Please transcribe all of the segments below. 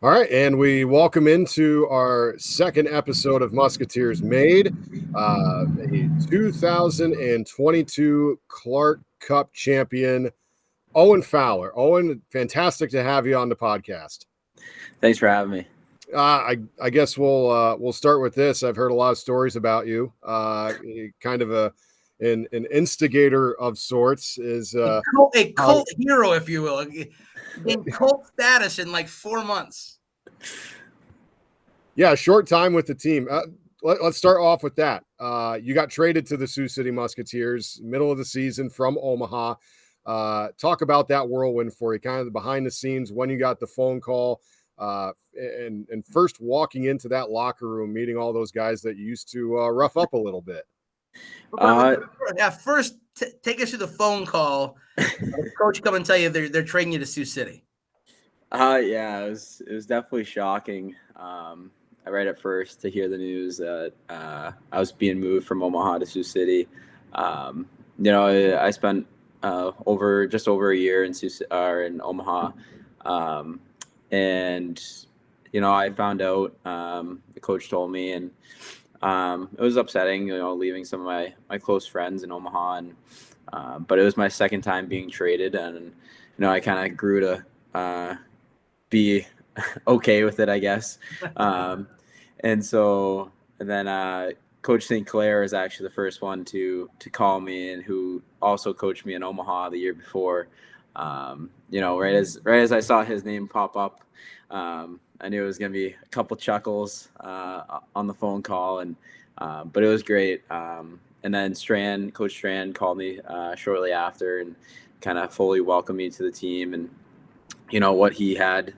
All right, and we welcome into our second episode of Musketeers Made, a 2022 Clark Cup champion, Owen Fowler. Owen, fantastic to have you on the podcast. Thanks for having me. I guess we'll start with this. I've heard a lot of stories about you. Kind of an instigator of sorts. Is a cult hero, if you will, in cult status in like 4 months. Yeah, short time with the team. Let's start off with that. You got traded to the Sioux City Musketeers middle of the season from Omaha. Talk about that whirlwind for you, kind of the behind the scenes, when you got the phone call, and first walking into that locker room, meeting all those guys that you used to rough up a little bit. First, take us to the phone call. Coach come and tell you they're trading you to Sioux City. Yeah, it was definitely shocking. Right at first to hear the news that I was being moved from Omaha to Sioux City. I spent just over a year in Omaha, and I found out. The coach told me, and it was upsetting. Leaving some of my close friends in Omaha, and but it was my second time being traded, and I kind of grew to be okay with it, I guess. And then Coach St. Clair is actually the first one to call me, and who also coached me in Omaha the year before. Right as I saw his name pop up, I knew it was going to be a couple chuckles on the phone call, and but it was great. And then Coach Strand called me shortly after and kind of fully welcomed me to the team, and what he had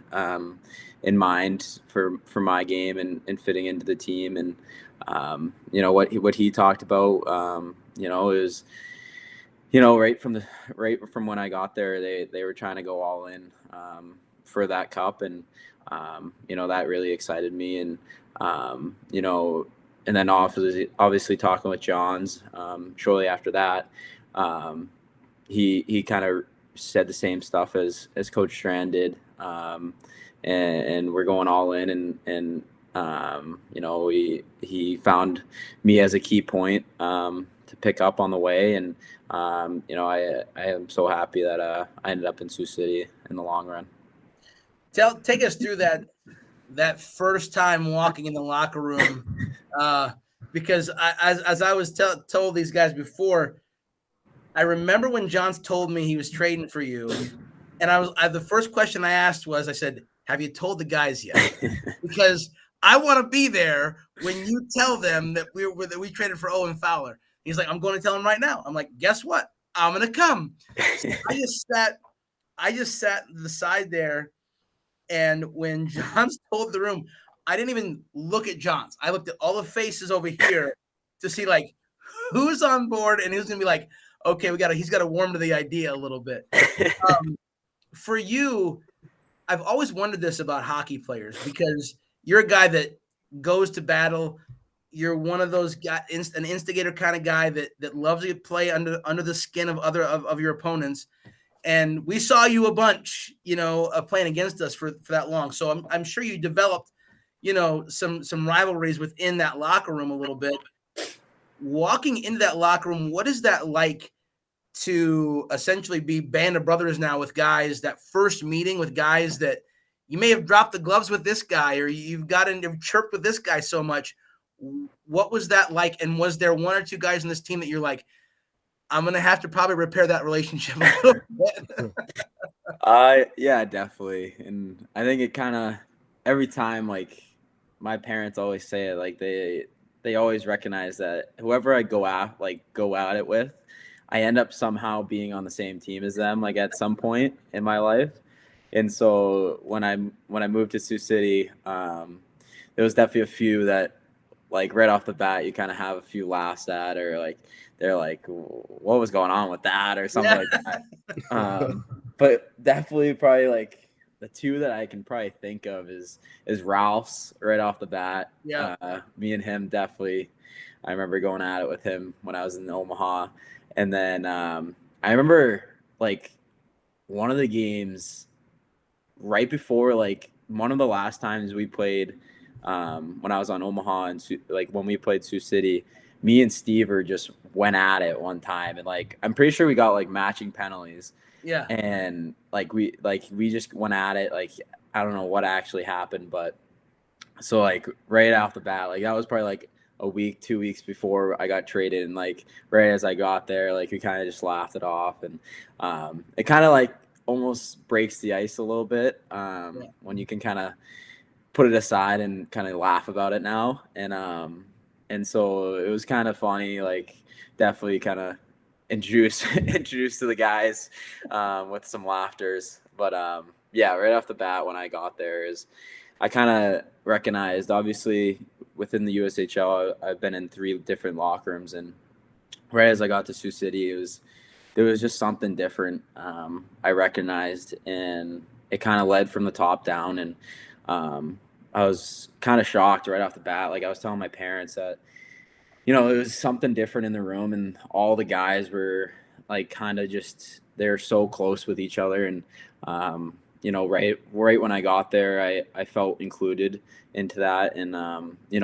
in mind for my game and fitting into the team, and what he talked about, is right from when I got there, they were trying to go all in for that cup, and that really excited me, and and then obviously talking with Johns shortly after that, he kind of said the same stuff as Coach Strand did, and we're going all in, and he found me as a key point to pick up on the way, and I am so happy that I ended up in Sioux City in the long run. Take us through that first time walking in the locker room, because as I was told these guys before, I remember when Johns told me he was trading for you, and the first question I asked was, I said, "Have you told the guys yet?" Because I want to be there when you tell them that we traded for Owen Fowler. He's like, "I'm going to tell them right now." I'm like, "Guess what? I'm going to come." So I just sat to the side there, and when Johns told the room, I didn't even look at Johns. I looked at all the faces over here to see like who's on board and who's going to be like, okay, he's got to warm to the idea a little bit. For you, I've always wondered this about hockey players, because you're a guy that goes to battle. You're one of those guys, an instigator kind of guy that loves to play under the skin of your opponents. And we saw you a bunch, playing against us for that long. So I'm sure you developed, some rivalries within that locker room a little bit. Walking into that locker room, what is that like to essentially be band of brothers now with guys, that first meeting with guys that you may have dropped the gloves with this guy, or you've chirped with this guy so much? What was that like? And was there one or two guys in this team that you're like, I'm going to have to probably repair that relationship a little bit? Yeah, definitely. And I think it kind of, every time, like, my parents always say it, like they always recognize that whoever I go at it with, I end up somehow being on the same team as them, like at some point in my life. And so when I moved to Sioux City, there was definitely a few that, like, right off the bat, you kind of have a few laughs at, or like they're like, what was going on with that, or something like that. But definitely probably like the two that I can probably think of is Ralph's right off the bat. Yeah. Me and him definitely, I remember going at it with him when I was in Omaha. And then I remember like one of the games right before like one of the last times we played when I was on Omaha and like when we played Sioux City, me and Stever just went at it one time, and like I'm pretty sure we got like matching penalties. Yeah. And like we just went at it. Like I don't know what actually happened, but so like right off the bat, like that was probably like a week, 2 weeks before I got traded, and like right as I got there, like we kind of just laughed it off, and it kind of like almost breaks the ice a little bit when you can kind of put it aside and kind of laugh about it now, and so it was kind of funny, like definitely kind of introduced to the guys with some laughters, but yeah, right off the bat when I got there is I kind of recognized, obviously within the USHL, I've been in 3 different locker rooms, and right as I got to Sioux City, there was just something different I recognized, and it kind of led from the top down, and I was kind of shocked right off the bat. Like I was telling my parents that, it was something different in the room, and all the guys were like kind of just, they're so close with each other, and right when I got there, I felt included into that, and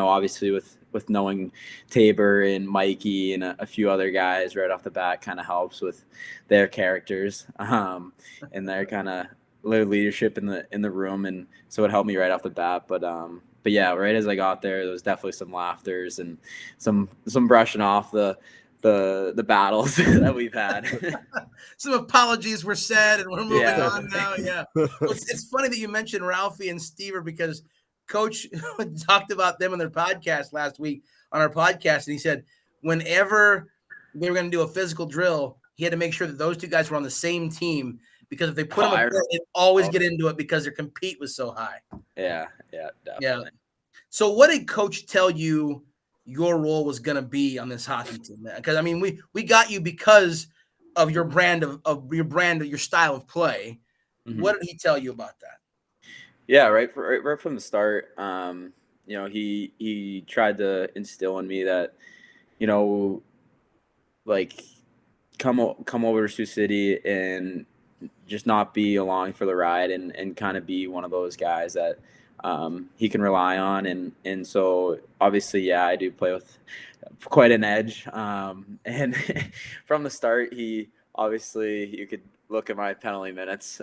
obviously with knowing Tabor and Mikey and a few other guys right off the bat kind of helps with their characters and their kind of leadership in the room, and so it helped me right off the bat. But yeah, right as I got there was definitely some laughters and some brushing off the battles that we've had. Some apologies were said, and we're moving on now. Yeah, it's funny that you mentioned Ralphie and Stever, because Coach talked about them on their podcast last week on our podcast, and he said whenever they were going to do a physical drill, he had to make sure that those 2 guys were on the same team, because if they put them apart, they'd always get into it because their compete was so high. Yeah, definitely. Yeah. So what did Coach tell you your role was going to be on this hockey team? Because I mean, we got you because of your brand of your style of play. Mm-hmm. What did he tell you about that? Yeah, right from the start, he tried to instill in me that, like come over to Sioux City and just not be along for the ride, and kind of be one of those guys that he can rely on, and so obviously, yeah, I do play with quite an edge, and from the start, he obviously, you could look at my penalty minutes,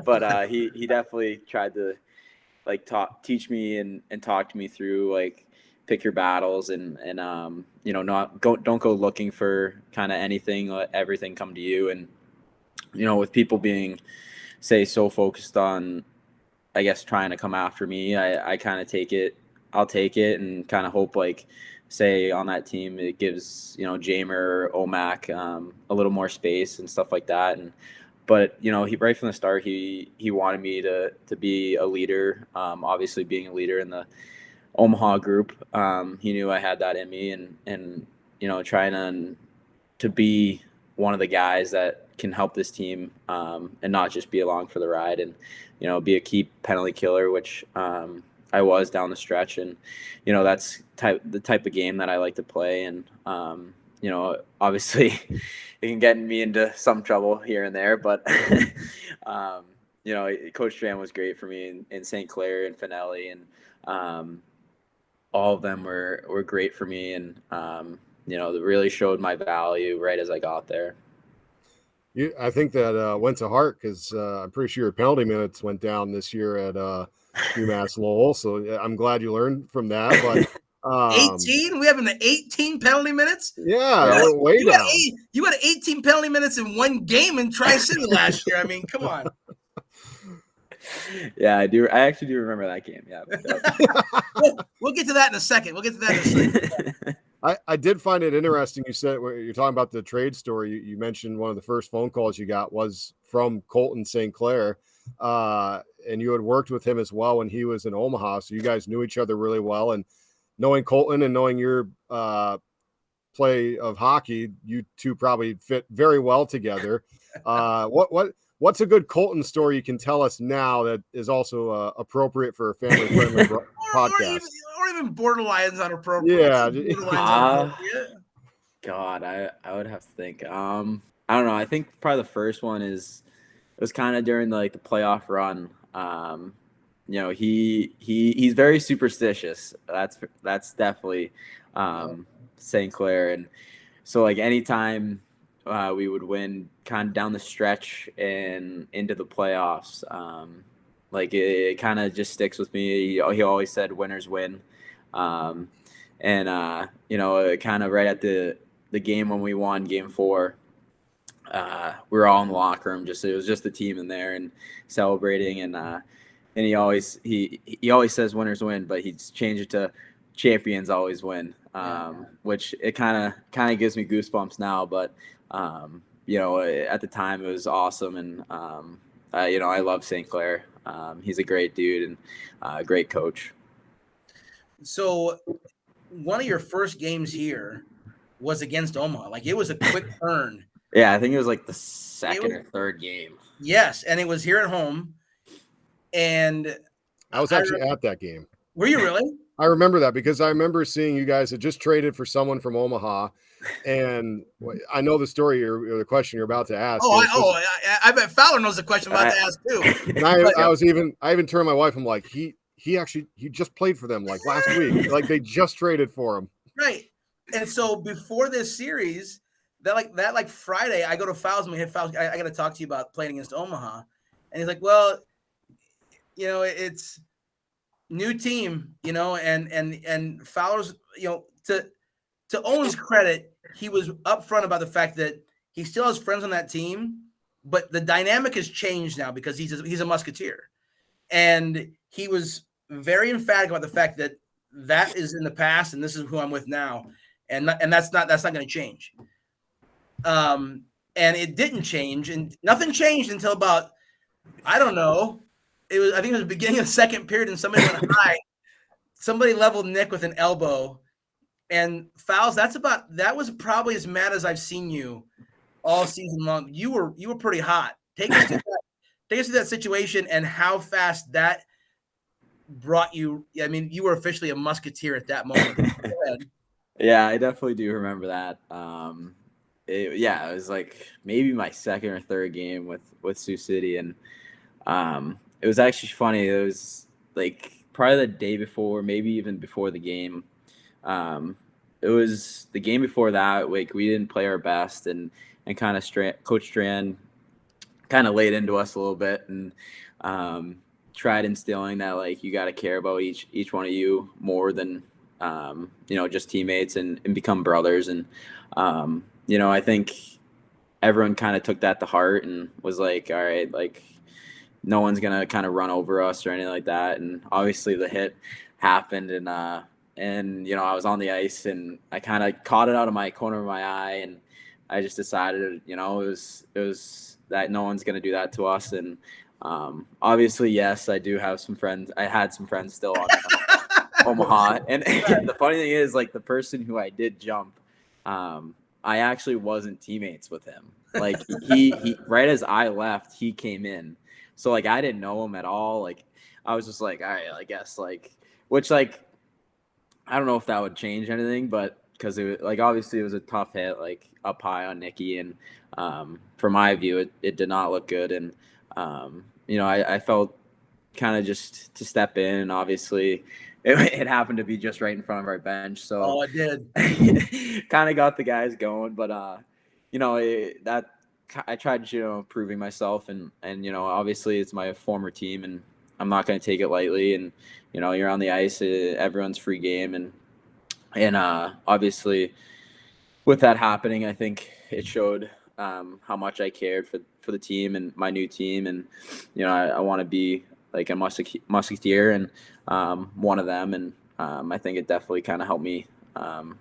but he definitely tried to like teach me and talk to me through like pick your battles, and don't go looking for kind of anything, let everything come to you, and with people being say so focused on, I guess, trying to come after me, I kind of I'll take it and kind of hope, like, say on that team, it gives, Jamer or Omac a little more space and stuff like that. But he right from the start, he wanted me to be a leader, obviously being a leader in the Omaha group. He knew I had that in me, and trying to be one of the guys that can help this team, and not just be along for the ride, and be a key penalty killer, which I was down the stretch, and that's the type of game that I like to play, and obviously it can get me into some trouble here and there, but Coach Tran was great for me in St. Clair and Finelli, and all of them were great for me, and they really showed my value right as I got there. I think that went to heart, because I'm pretty sure your penalty minutes went down this year at UMass Lowell. So I'm glad you learned from that. But 18, we have in the 18 penalty minutes. Yeah, way down. You had 18 penalty minutes in one game in Tri-City last year. I mean, come on. Yeah, I do. I actually do remember that game. Yeah. We'll get to that in a second. I did find it interesting. You said, you're talking about the trade story. You mentioned one of the first phone calls you got was from Colton St. Clair, and you had worked with him as well when he was in Omaha. So you guys knew each other really well. And knowing Colton and knowing your play of hockey, you two probably fit very well together. What's a good Colton story you can tell us now that is also appropriate for a family-friendly podcast? Or even borderlines inappropriate. Yeah. God, I would have to think. I don't know. I think probably the first one it was kind of during the playoff run. he's very superstitious. That's definitely St. Clair. And so like anytime we would win kind of down the stretch and into the playoffs, like it kind of just sticks with me. He always said winners win. And kind of right at the game when we won Game 4, we were all in the locker room. It was just the team in there and celebrating. And he always says winners win, but he's changed it to champions always win. Which it kind of gives me goosebumps now. But at the time it was awesome, and I love St. Clair. He's a great dude and a great coach. So one of your first games here was against Omaha. Like, it was a quick turn. Yeah, I think it was like the second or third game. Yes, and it was here at home. And I was actually at that game. Were you really? I remember that because I remember seeing you guys had just traded for someone from Omaha, and I know the story or the question you're about to ask. I bet Fowler knows the question I'm about to ask too. And I even turned to my wife. I'm like, he just played for them like last week. Like, they just traded for him. Right. And so before this series, that Friday, I go to Fowler's and we hit Fowler. I got to talk to you about playing against Omaha, and he's like, well, it's new team, and Fowler's, to Owen's credit, he was upfront about the fact that he still has friends on that team, but the dynamic has changed now because he's a Musketeer, and he was very emphatic about the fact that is in the past and this is who I'm with now, and that's not going to change. And it didn't change, and nothing changed until about, I don't know. I think it was the beginning of the second period, and somebody went high. Somebody leveled Nick with an elbow, and Fouls. That was probably as mad as I've seen you all season long. You were pretty hot. Take us to that situation and how fast that brought you. I mean, you were officially a Musketeer at that moment. Go ahead. Yeah, I definitely do remember that. It was like maybe my second or third game with Sioux City, and it was actually funny. It was like probably the day before, maybe even before the game. It was the game before that. Like, we didn't play our best, and kind of Coach Strand kind of laid into us a little bit, and tried instilling that, like, you got to care about each one of you more than just teammates, and become brothers. And I think everyone kind of took that to heart and was like, all right, like, no one's going to kind of run over us or anything like that. And obviously the hit happened, and I was on the ice, and I kind of caught it out of my corner of my eye, and I just decided, it was that no one's going to do that to us. And obviously, yes, I do have some friends. I had some friends still on Omaha. And the funny thing is, like, the person who I did jump, I actually wasn't teammates with him. Like, he right as I left, he came in. So, like, I didn't know him at all. Like, I was just like, all right, I guess, like, which, like, I don't know if that would change anything, but because it was, like, obviously it was a tough hit, like, up high on Nicky, and from my view, it did not look good. And I felt kind of just to step in, and obviously it happened to be just right in front of our bench, so it did. kind of got the guys going. But that I tried, proving myself, and obviously it's my former team, and I'm not going to take it lightly. And you're on the ice, everyone's free game, and obviously with that happening, I think it showed how much I cared for the team and my new team, and I want to be like a Musketeer and one of them, and I think it definitely kind of helped me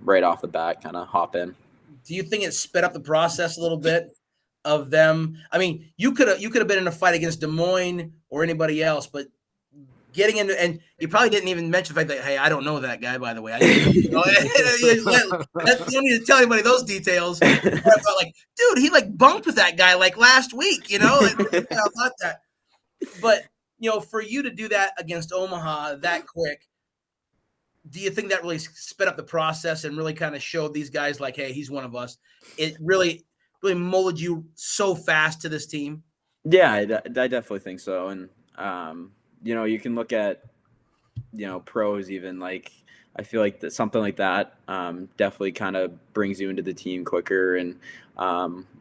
right off the bat kind of hop in. Do you think it sped up the process a little bit of them? I mean, you could have been in a fight against Des Moines or anybody else, but getting into, and you probably didn't even mention the fact that, hey, I don't know that guy, by the way. You don't need to tell anybody those details. But like, dude, he like bumped with that guy like last week, Like, about that. But for you to do that against Omaha that quick, do you think that really sped up the process and really kind of showed these guys like, hey, he's one of us? It really molded you so fast to this team? Yeah, I definitely think so. And you can look at, pros even, like, I feel like that something like that definitely kind of brings you into the team quicker, and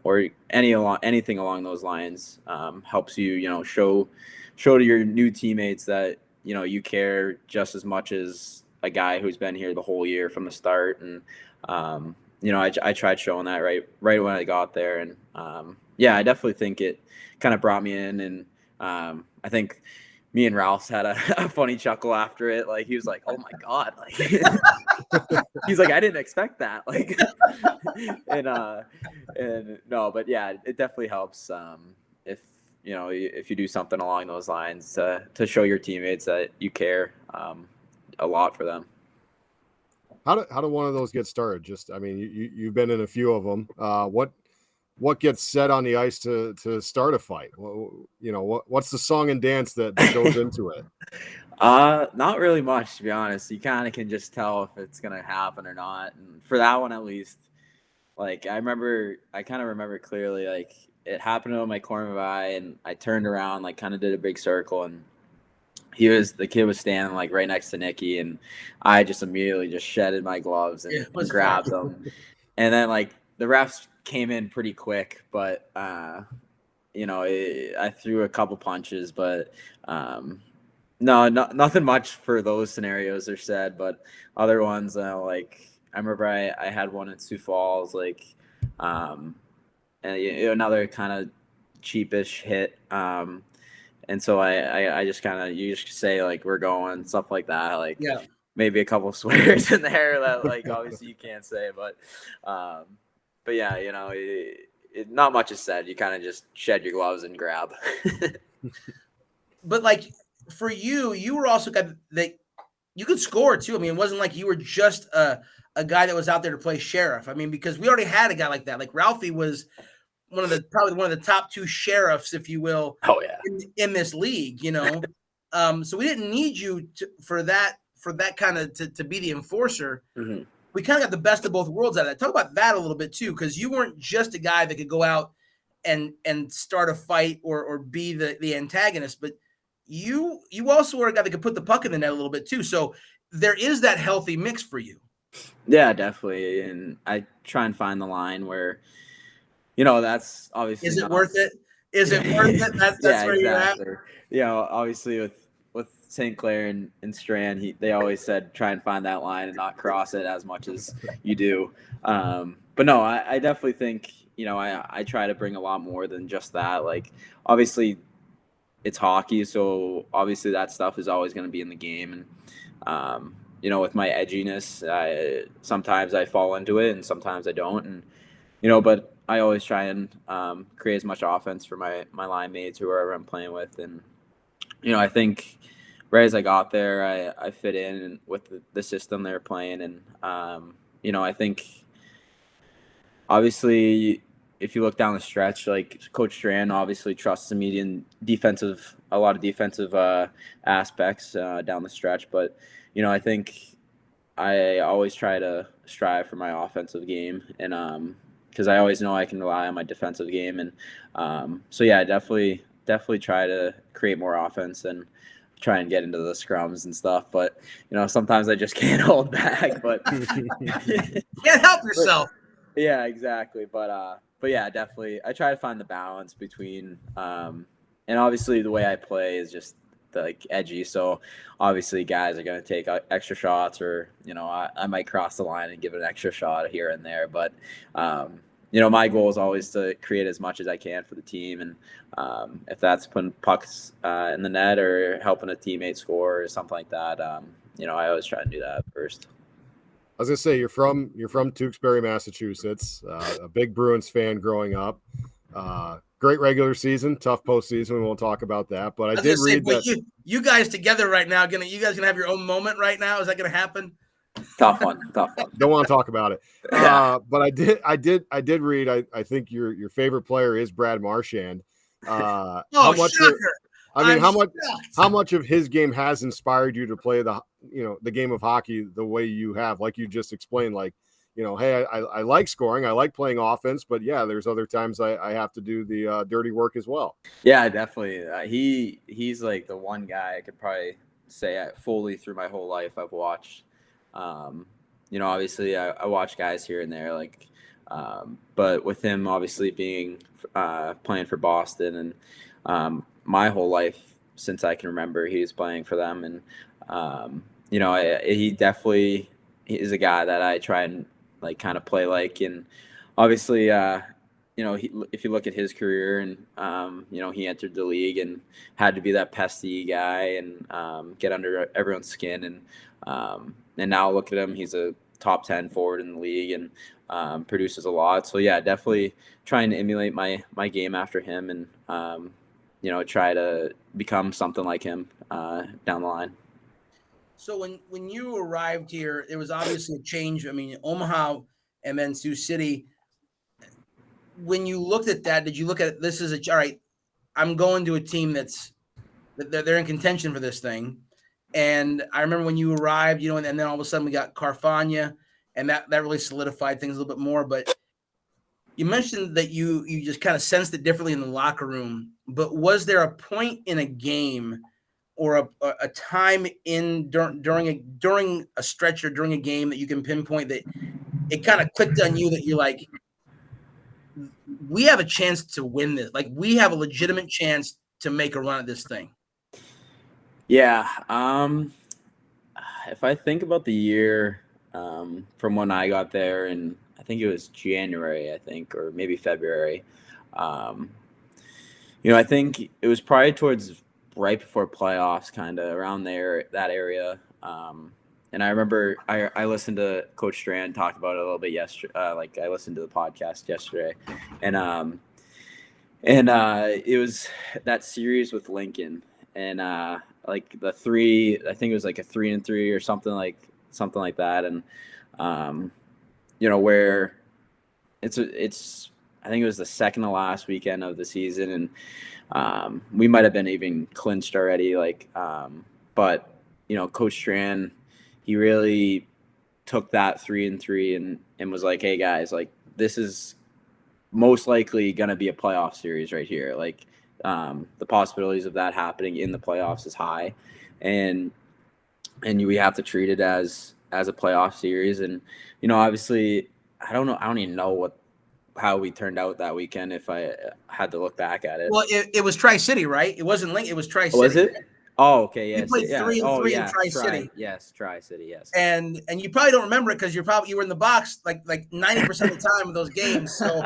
or anything along those lines helps you, show to your new teammates that you care just as much as a guy who's been here the whole year from the start. And I tried showing that right when I got there, and I definitely think it kind of brought me in, and I think me and Ralph's had a funny chuckle after it. Like, he was like, "Oh my God!" Like, he's like, "I didn't expect that." Like, and no, but yeah, it definitely helps if you do something along those lines to show your teammates that you care a lot for them. How do one of those get started? Just, I mean, you've been in a few of them. What gets said on the ice to start a fight? What's the song and dance that goes into it? Not really much, to be honest. You kind of can just tell if it's gonna happen or not. And for that one, at least, like, I kind of remember clearly, like, it happened in my corner of my eye, and I turned around, like, kind of did a big circle, and the kid was standing, like, right next to Nicky, and I just immediately just shedded my gloves and grabbed him. And then, like, the refs came in pretty quick, but I threw a couple punches, but nothing much for those scenarios are said. But other ones, like, I remember I had one at Sioux Falls, like, and another kind of cheapish hit, and so I just kind of, you just say, like, "We're going," stuff like that, like, maybe a couple swears in there that, like, obviously you can't say, but yeah, not much is said. You kind of just shed your gloves and grab. But, like, for you were also got that you could score too. I mean, it wasn't like you were just a guy that was out there to play sheriff. I mean, because we already had a guy like that. Like, Ralphie was probably one of the top two sheriffs, if you will. Oh yeah. In this league, so we didn't need you for that kind of to be the enforcer. Mm-hmm. We kind of got the best of both worlds out of that. Talk about that a little bit too, because you weren't just a guy that could go out and start a fight or be the antagonist, but you also were a guy that could put the puck in the net a little bit too. So there is that healthy mix for you. Yeah, definitely. And I try and find the line where, that's obviously. Is it worth it? Is it worth it? That's where exactly. You're at. Obviously with St. Clair and Strand, they always said try and find that line and not cross it as much as you do. But no, I definitely think, I try to bring a lot more than just that. Like, obviously it's hockey, so obviously that stuff is always going to be in the game. And, with my edginess, sometimes I fall into it and sometimes I don't. And, but I always try and create as much offense for my line mates, whoever I'm playing with. And, I think right as I got there, I fit in with the system they were playing. And, I think obviously if you look down the stretch, like, Coach Strand obviously trusts me in a lot of defensive aspects down the stretch. But, I think I always try to strive for my offensive game, and because I always know I can rely on my defensive game. And so yeah, I definitely try to create more offense and try and get into the scrums and stuff. But sometimes I just can't hold back. But can't help yourself. Yeah, exactly. But yeah, definitely I try to find the balance between and obviously the way I play is just like edgy. So obviously guys are going to take extra shots, or I might cross the line and give an extra shot here and there. But my goal is always to create as much as I can for the team, and if that's putting pucks in the net or helping a teammate score or something like that, I always try to do that first. I was gonna say you're from Tewksbury, Massachusetts. A big Bruins fan growing up. Great regular season, tough postseason. We won't talk about that, but I did read that you guys together right now. You guys gonna have your own moment right now? Is that gonna happen? Tough one. Don't want to talk about it. But I did read. I think your favorite player is Brad Marchand. How much of his game has inspired you to play the game of hockey the way you have, like you just explained, like, hey, I like scoring, I like playing offense, but yeah, there's other times I have to do the dirty work as well. Yeah, definitely. He's like the one guy I could probably say fully through my whole life I've watched. Obviously I watch guys here and there, like, but with him obviously being playing for Boston, and my whole life since I can remember, he was playing for them, and he definitely is a guy that I try and like kind of play like, and obviously if you look at his career, and he entered the league and had to be that pesty guy and get under everyone's skin, and now look at him, he's a top 10 forward in the league, and produces a lot. So yeah, definitely trying to emulate my game after him, and try to become something like him down the line. So when you arrived here, there was obviously a change. I mean, Omaha and then Sioux City. When you looked at that, did you look at this as all right, I'm going to a team they're in contention for this thing? And I remember when you arrived, and then all of a sudden we got Carfagna, and that really solidified things a little bit more. But you mentioned that you just kind of sensed it differently in the locker room. But was there a point in a game or a time during a stretch or during a game that you can pinpoint that it kind of clicked on you that you're like, we have a chance to win this. Like, we have a legitimate chance to make a run at this thing? Yeah. If I think about the year from when I got there, and I think it was January, or maybe February. I think it was probably towards right before playoffs, kind of around that area. And I remember I listened to Coach Strand talk about it a little bit yesterday. I listened to the podcast yesterday, and it was that series with Lincoln, and the three. I think it was like a 3-3 or something like that, and where it's. I think it was the second to last weekend of the season, and we might have been even clinched already. But Coach Strand, he really took that 3-3 and was like, hey guys, like, this is most likely going to be a playoff series right here. Like, the possibilities of that happening in the playoffs is high, and we have to treat it as a playoff series. And, obviously I don't even know how we turned out that weekend if I had to look back at it. Well, it was Tri-City, right? It wasn't Lincoln. It was Tri-City. Was it? Oh, okay. Yes. You played 3-3 in Tri-City. Yes, Tri-City. Yes. And you probably don't remember it because you were in the box like 90% of the time of those games. So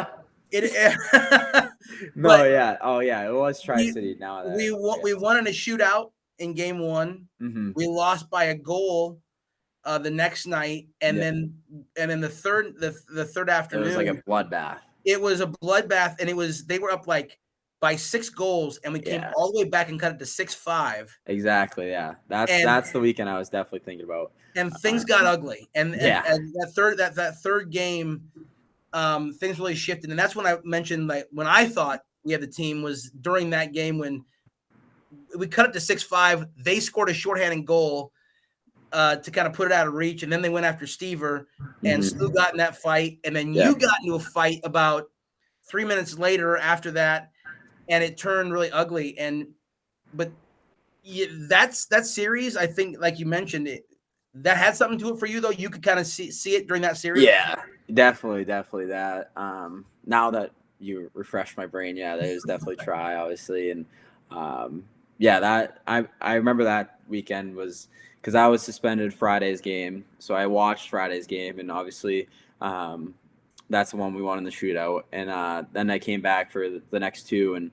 No, yeah. Oh, yeah. It was Tri-City. We won in a shootout in game one. Mm-hmm. We lost by a goal the next night, and then the third afternoon, it was like a bloodbath. It was a bloodbath, and they were up like by 6 goals, and we came all the way back and cut it to 6-5. Exactly. Yeah, that's the weekend I was definitely thinking about. And things got ugly, and that third game, things really shifted, and that's when I mentioned, like, when I thought we had the team was during that game when we cut it to 6-5. They scored a shorthanded goal to kind of put it out of reach, and then they went after Stever, and Stu got in that fight, and then you got into a fight about 3 minutes later after that, and it turned really ugly. But that series, I think, like you mentioned, that had something to it for you, though. You could kind of see it during that series. Yeah, definitely that. Now that you refresh my brain, that is definitely Tri, obviously, and that I remember that weekend was because I was suspended Friday's game, so I watched Friday's game, and obviously that's the one we won in the shootout. And then I came back for the next two, and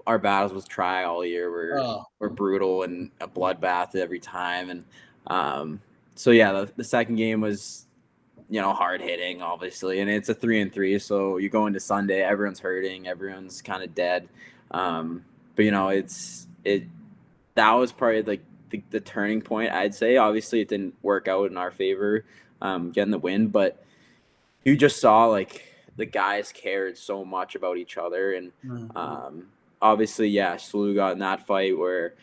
our battles with Tri all year were brutal and a bloodbath every time. And the second game was hard hitting, obviously, and it's a 3-3. So you go into Sunday, everyone's hurting, everyone's kind of dead. But that was probably like the turning point, I'd say. Obviously, it didn't work out in our favor, getting the win, but you just saw like the guys cared so much about each other, and obviously, Slew got in that fight where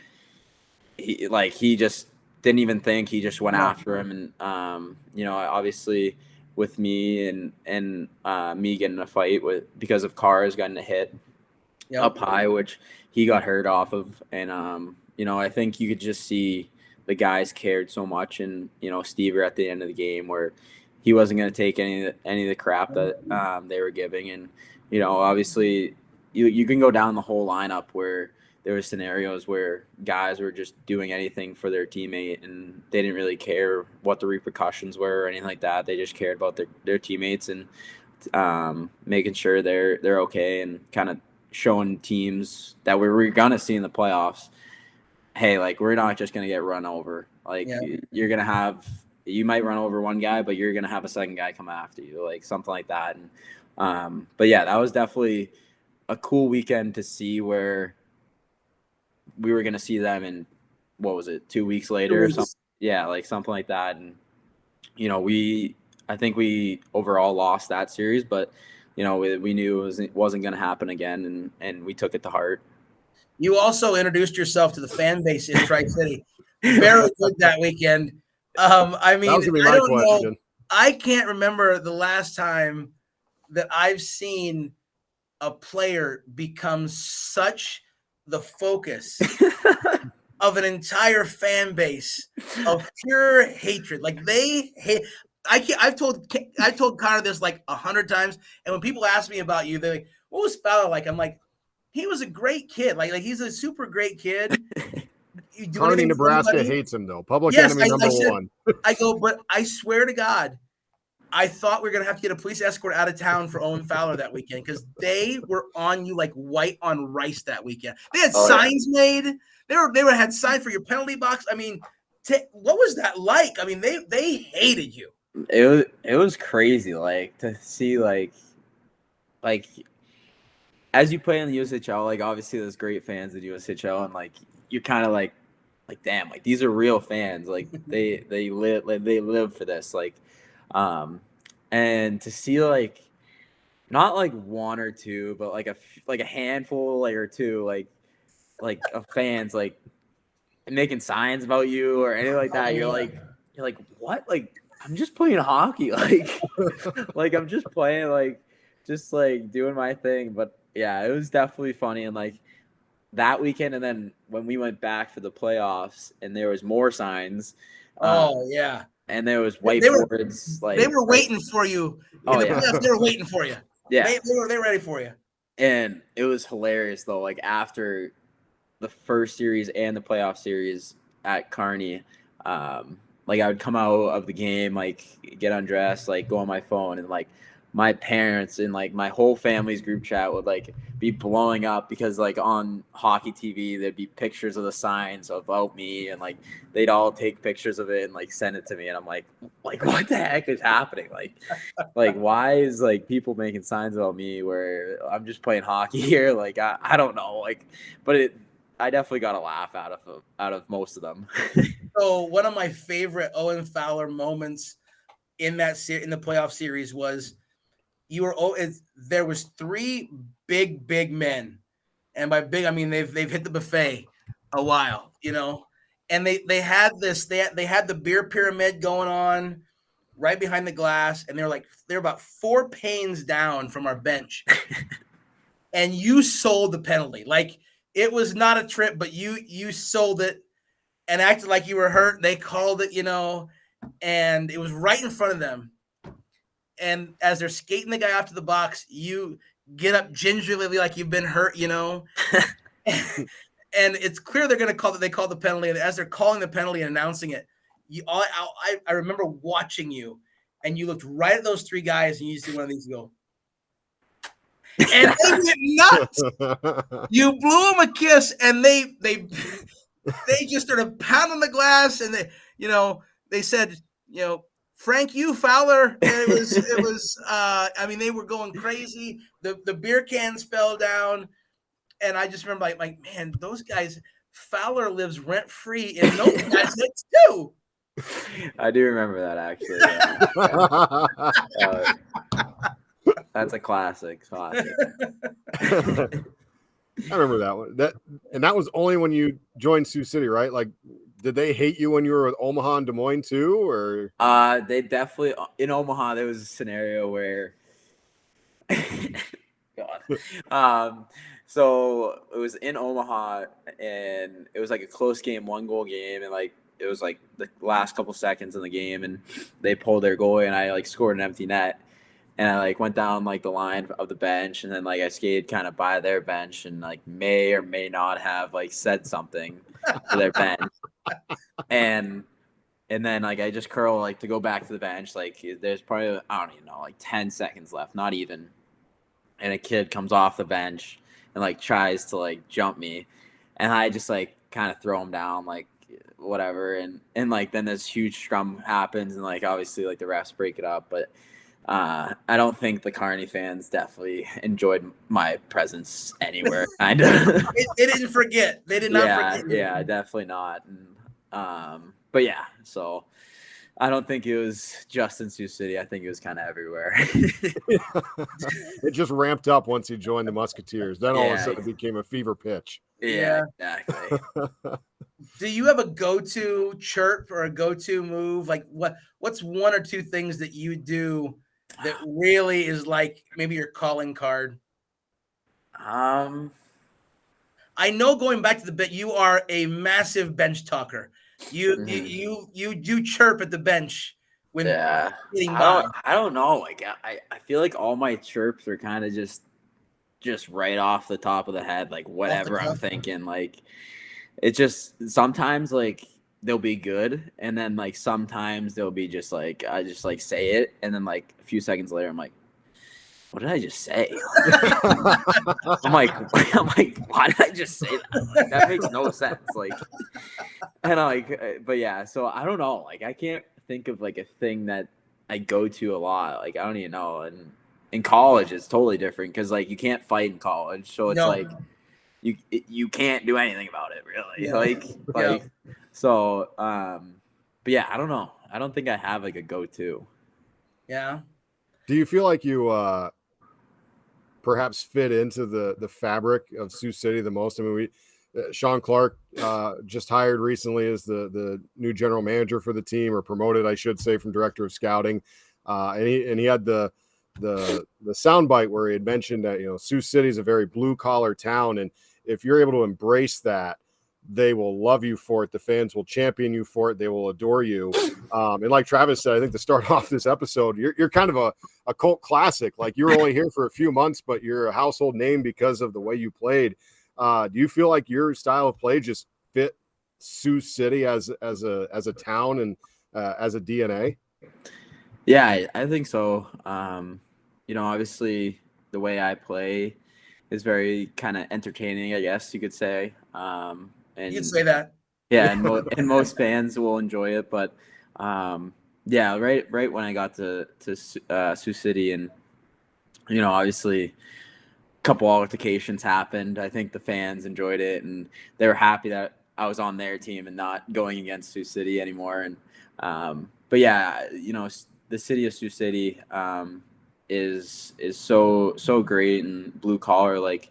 he just didn't even think, he just went after him, and obviously with me and me getting in a fight because of cars getting a hit up high, which he got hurt off of. And I think you could just see the guys cared so much, and Stever at the end of the game where he wasn't going to take any of the crap that they were giving. And obviously you can go down the whole lineup where there were scenarios where guys were just doing anything for their teammate, and they didn't really care what the repercussions were or anything like that. They just cared about their teammates and making sure they're okay, and kind of showing teams that we're gonna see in the playoffs, hey, like, we're not just gonna get run over. Like, you're gonna have, you might run over one guy, but you're gonna have a second guy come after you, like something like that. And but yeah, that was definitely a cool weekend to see, where we were gonna see them in, what was it, 2 weeks later or something? Yeah, like something like that. And I think we overall lost that series, but we knew it wasn't going to happen again, and we took it to heart. You also introduced yourself to the fan base in Tri-City. Very good that weekend. I mean, that was gonna be my question. I can't remember the last time that I've seen a player become such the focus of an entire fan base of pure hatred. Like, they hate. I've told Connor this like 100 times, and when people ask me about you, they're like, "What was Fowler like?" I'm like, "He was a great kid. Like he's a super great kid." Kearney, Nebraska hates him though. Public enemy number one. I go, but I swear to God, I thought we were gonna have to get a police escort out of town for Owen Fowler that weekend, because they were on you like white on rice that weekend. They had signs made. They had signs for your penalty box. I mean, what was that like? I mean, they hated you. It was crazy, like, to see like as you play in the USHL, like, obviously there's great fans in the USHL, and like you're kind of like damn, like, these are real fans, like they live for this, like, and to see like not like one or two, but like a handful, like, or two, like of fans like making signs about you or anything like that. You're like what? Like, I'm just playing hockey, like like I'm just playing, like, just like doing my thing. But yeah, it was definitely funny. And like that weekend, and then when we went back for the playoffs, and there was more signs. And there was whiteboards. They were waiting for you. Playoffs, they were waiting for you. Yeah, they were ready for you. And it was hilarious though. Like, after the first series and the playoff series at Kearney, like, I would come out of the game, like, get undressed, like, go on my phone, and like my parents and like my whole family's group chat would like be blowing up, because like on hockey TV there'd be pictures of the signs about me, and like they'd all take pictures of it and like send it to me, and I'm like what the heck is happening? Like why is like people making signs about me where I'm just playing hockey here? Like, I don't know, like, but I definitely got a laugh out of most of them. So one of my favorite Owen Fowler moments in the playoff series was there was three big men, and by big I mean they've hit the buffet a while, and they had the beer pyramid going on right behind the glass, and they're about 4 panes down from our bench, and you sold the penalty. Like, it was not a trip, but you sold it and acted like you were hurt. They called it, and it was right in front of them. And as they're skating the guy off to the box, you get up gingerly like you've been hurt, and it's clear they're going to call that. They called the penalty, and as they're calling the penalty and announcing it, I remember watching you, and you looked right at those three guys, and you see one of these go, and they went nuts. You blew them a kiss, and they just started pounding the glass, and they said, Frank, you Fowler. And it was. I mean, they were going crazy. The beer cans fell down, and I just remember like man, those guys. Fowler lives rent free in those guys' heads too. I do remember that, actually. Yeah. That's a classic. I remember that one. That was only when you joined Sioux City, right? Like, Did they hate you when you were with Omaha and Des Moines too, or? They definitely in Omaha. There was a scenario where, God, so it was in Omaha, and it was like a close game, 1-goal game, and like it was like the last couple seconds in the game, and they pulled their goalie, and I like scored an empty net, and I like went down like the line of the bench, and then like I skated kind of by their bench, and like may or may not have like said something to their bench, and. And then, like, I just curl, like, to go back to the bench. Like, there's probably, I don't even know, like 10 seconds left, not even. And a kid comes off the bench and, like, tries to, like, jump me. And I just, like, kind of throw him down, like, whatever. And like, then this huge scrum happens. And, like, obviously, like, the refs break it up. But I don't think the Kearney fans definitely enjoyed my presence anywhere, kind of. They didn't forget. They did not forget. Yeah, definitely not. And, but yeah, so I don't think it was just in Sioux City. I think it was kind of everywhere. It just ramped up once you joined the Musketeers. Then all of a sudden it became a fever pitch. Yeah, exactly. Do you have a go-to chirp or a go-to move? Like what's one or two things that you do that really is like maybe your calling card? I know, going back to the bit, you are a massive bench talker. You chirp at the bench when getting by. I don't know. Like I feel like all my chirps are kind of just right off the top of the head, like whatever I'm thinking. Like it just sometimes like they'll be good, and then like sometimes they'll be just like I just like say it, and then like a few seconds later I'm like, what did I just say? I'm like, why did I just say that? Like, that makes no sense. Like, and I like, but yeah, so I don't know. Like, I can't think of like a thing that I go to a lot. Like, I don't even know. And in college, it's totally different because like you can't fight in college, so it's like you can't do anything about it really. Yeah. So. But yeah, I don't know. I don't think I have like a go-to. Yeah. Do you feel like you perhaps fit into the fabric of Sioux City the most? I mean, Sean Clark just hired recently as the new general manager for the team, or promoted, I should say, from director of scouting. And he had the soundbite where he had mentioned that, you know, Sioux City is a very blue collar town, and if you're able to embrace that, they will love you for it. The fans will champion you for it. They will adore you. And like Travis said, I think to start off this episode, you're kind of a cult classic. Like, you were only here for a few months, but you're a household name because of the way you played. Do you feel like your style of play just fit Sioux City as a town and as a DNA? Yeah, I think so. You know, obviously the way I play is very kind of entertaining, I guess you could say. And you can say that. Yeah, and most fans will enjoy it. But yeah, right when I got to Sioux City, and you know, obviously a couple altercations happened. I think the fans enjoyed it, and they were happy that I was on their team and not going against Sioux City anymore. And but yeah, you know, the city of Sioux City is so great and blue collar, like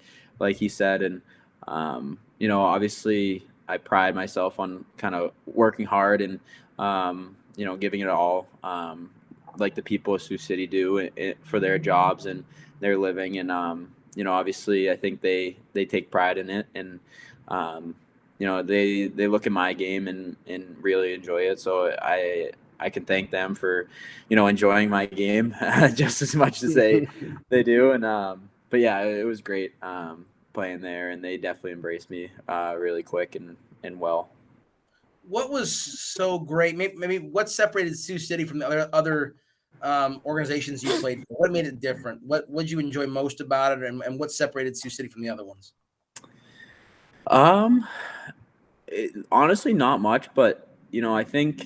he said, and you know, obviously I pride myself on kind of working hard and you know, giving it all, like the people of Sioux City do for their jobs and their living. And you know, obviously I think they take pride in it, and you know, they look at my game and really enjoy it. So I can thank them for, you know, enjoying my game just as much as they do. And but yeah, it was great playing there, and they definitely embraced me really quick and well. What was so great? Maybe what separated Sioux City from the other organizations you played for? What made it different? What did you enjoy most about it, and what separated Sioux City from the other ones? Honestly, not much, but you know, I think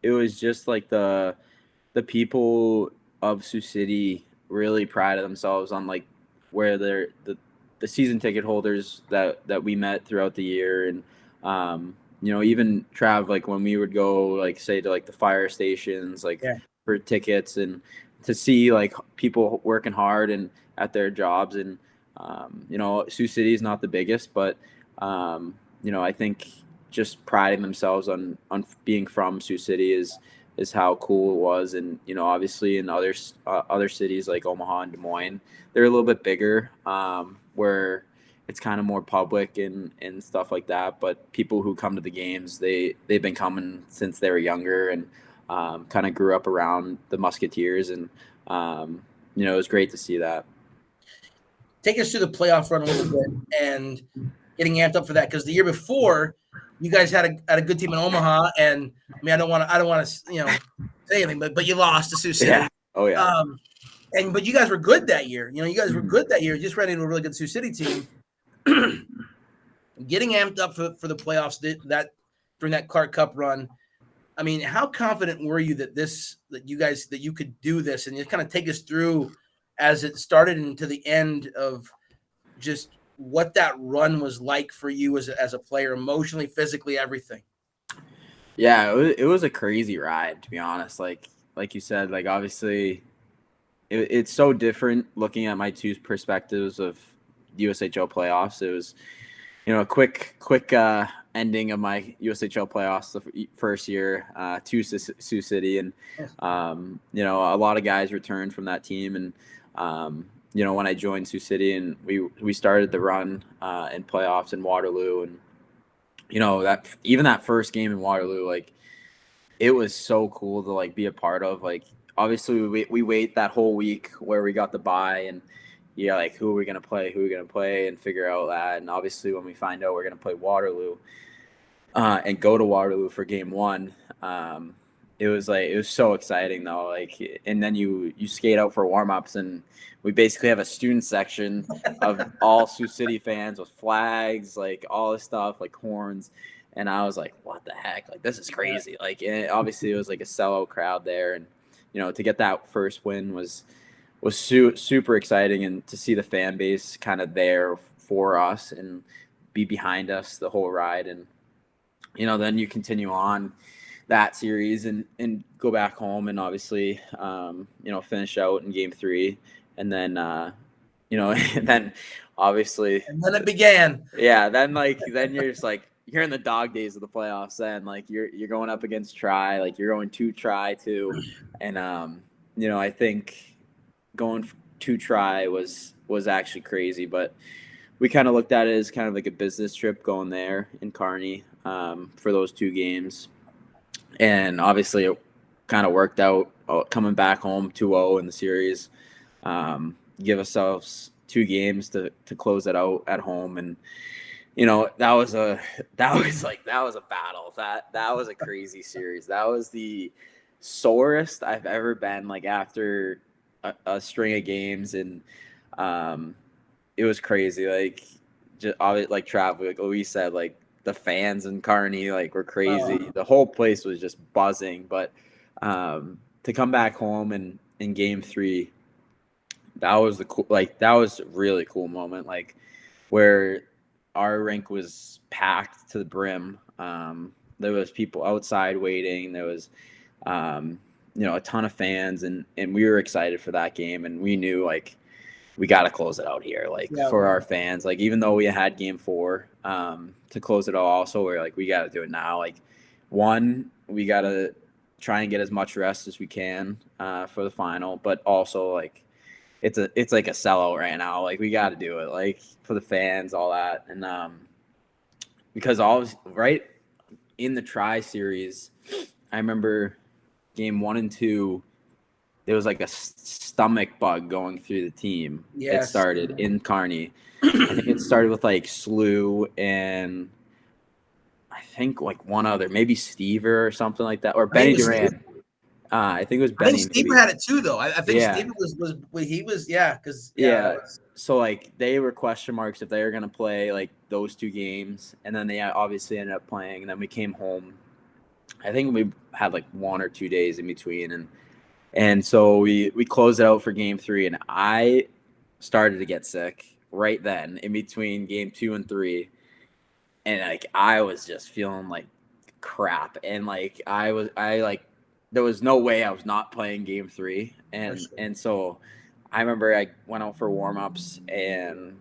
it was just like the people of Sioux City really prided themselves on like where they're the season ticket holders that we met throughout the year. And you know, even Trav, like when we would go, like say to like the fire stations, like for tickets, and to see like people working hard and at their jobs. And you know, Sioux City is not the biggest, but you know, I think just priding themselves on being from Sioux City is how cool it was. And obviously in other cities like Omaha and Des Moines, they're a little bit bigger, where it's kind of more public and stuff like that. But people who come to the games, they've been coming since they were younger, and kind of grew up around the Musketeers, and it was great to see that. Take us through the playoff run a little bit and getting amped up for that, because the year before you guys had a good team in Omaha, and I mean I don't want to say anything, but you lost to Sioux City. Yeah. Oh yeah. But you guys were good that year. You guys were good that year. You just ran into a really good Sioux City team. Getting amped up for the playoffs that during that Clark Cup run. I mean, how confident were you that you could do this, and just kind of take us through as it started into the end of just what that run was like for you as a player, emotionally, physically, everything? Yeah, it was a crazy ride, to be honest. Like you said, like obviously it's so different looking at my two perspectives of USHL playoffs. It was, a quick ending of my USHL playoffs the first year to Sioux City, and a lot of guys returned from that team, and when I joined Sioux City, and we started the run in playoffs in Waterloo, and that first game in Waterloo, like it was so cool to like be a part of. Like obviously we wait that whole week where we got the bye, and like who are we gonna play, and figure out that. And obviously when we find out we're gonna play Waterloo and go to Waterloo for game one, it was so exciting though. Like, and then you skate out for warm-ups, and we basically have a student section of all Sioux City fans with flags, like all this stuff, like horns. And I was like, what the heck? Like, this is crazy. Like, and obviously it was like a sellout crowd there. And, to get that first win was super exciting, and to see the fan base kind of there for us and be behind us the whole ride. And, then you continue on that series and go back home, and obviously, finish out in game 3. And then, and then obviously. And then it began. Yeah. Then you're just like, you're in the dog days of the playoffs. Then like you're going up against Tri, like you're going to Tri too. And, I think going to Tri was actually crazy, but we kind of looked at it as kind of like a business trip going there in Kearney for those 2 games. And obviously it kind of worked out coming back home 2-0 in the series, give ourselves 2 games to close it out at home. And, that was a battle. That was a crazy series. That was the sorest I've ever been, like after a string of games. And it was crazy. Like just like Trav, like Louise said, like the fans in Kearney like were crazy. The whole place was just buzzing. But to come back home and in game 3, that was that was a really cool moment, like where our rink was packed to the brim. There was people outside waiting. There was a ton of fans, and we were excited for that game, and we knew like we got to close it out here, like for our fans. Like even though we had game 4 to close it all, also we're like, we got to do it now. Like we got to try and get as much rest as we can for the final, but also like it's like a sellout right now. Like we got to do it, like for the fans, all that. And because right in the Tri series, I remember game 1 and 2, there was like a stomach bug going through the team. Yes. It started in Kearney. I think it started with like Slew and I think like one other, maybe Stever or something like that, or Benny Durant. I think it was Benny. I think Stever had it too, though. I think Stever was because So like they were question marks if they were gonna play like those 2 games, and then they obviously ended up playing. And then we came home. I think we had like 1 or 2 days in between, and so we closed it out for game 3, and I started to get sick right then in between game 2 and 3, and like I was just feeling like crap, and like there was no way I was not playing game 3. And so I remember I went out for warm-ups, and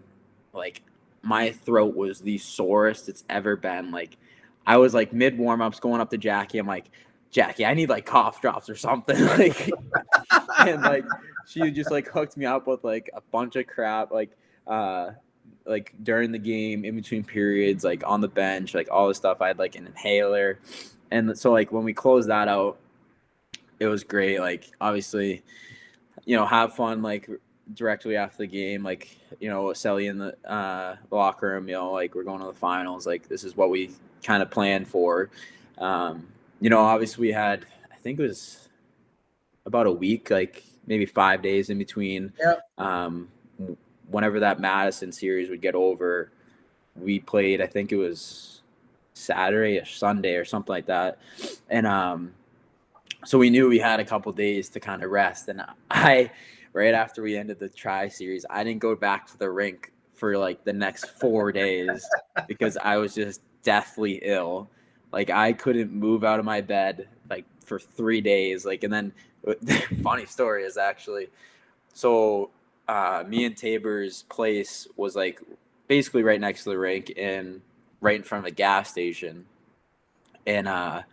like my throat was the sorest it's ever been. Like I was like mid warm-ups going up to Jackie. I'm like, Jackie, I need like cough drops or something. Like, and like she just like hooked me up with like a bunch of crap, like during the game, in between periods, like on the bench, like all this stuff. I had like an inhaler. And so like when we closed that out, it was great. Like obviously, have fun like directly after the game, like, Selly in the locker room, like we're going to the finals. Like this is what we kind of planned for. Obviously we had, I think it was about a week, like maybe 5 days in between. Yep. Whenever that Madison series would get over, we played, I think it was Saturday or Sunday or something like that. And so we knew we had a couple days to kind of rest. And right after we ended the tri series, I didn't go back to the rink for like the next 4 days because I was just deathly ill. Like I couldn't move out of my bed like for 3 days. Like, and then the funny story is actually, so me and Tabor's place was like basically right next to the rink and right in front of a gas station. And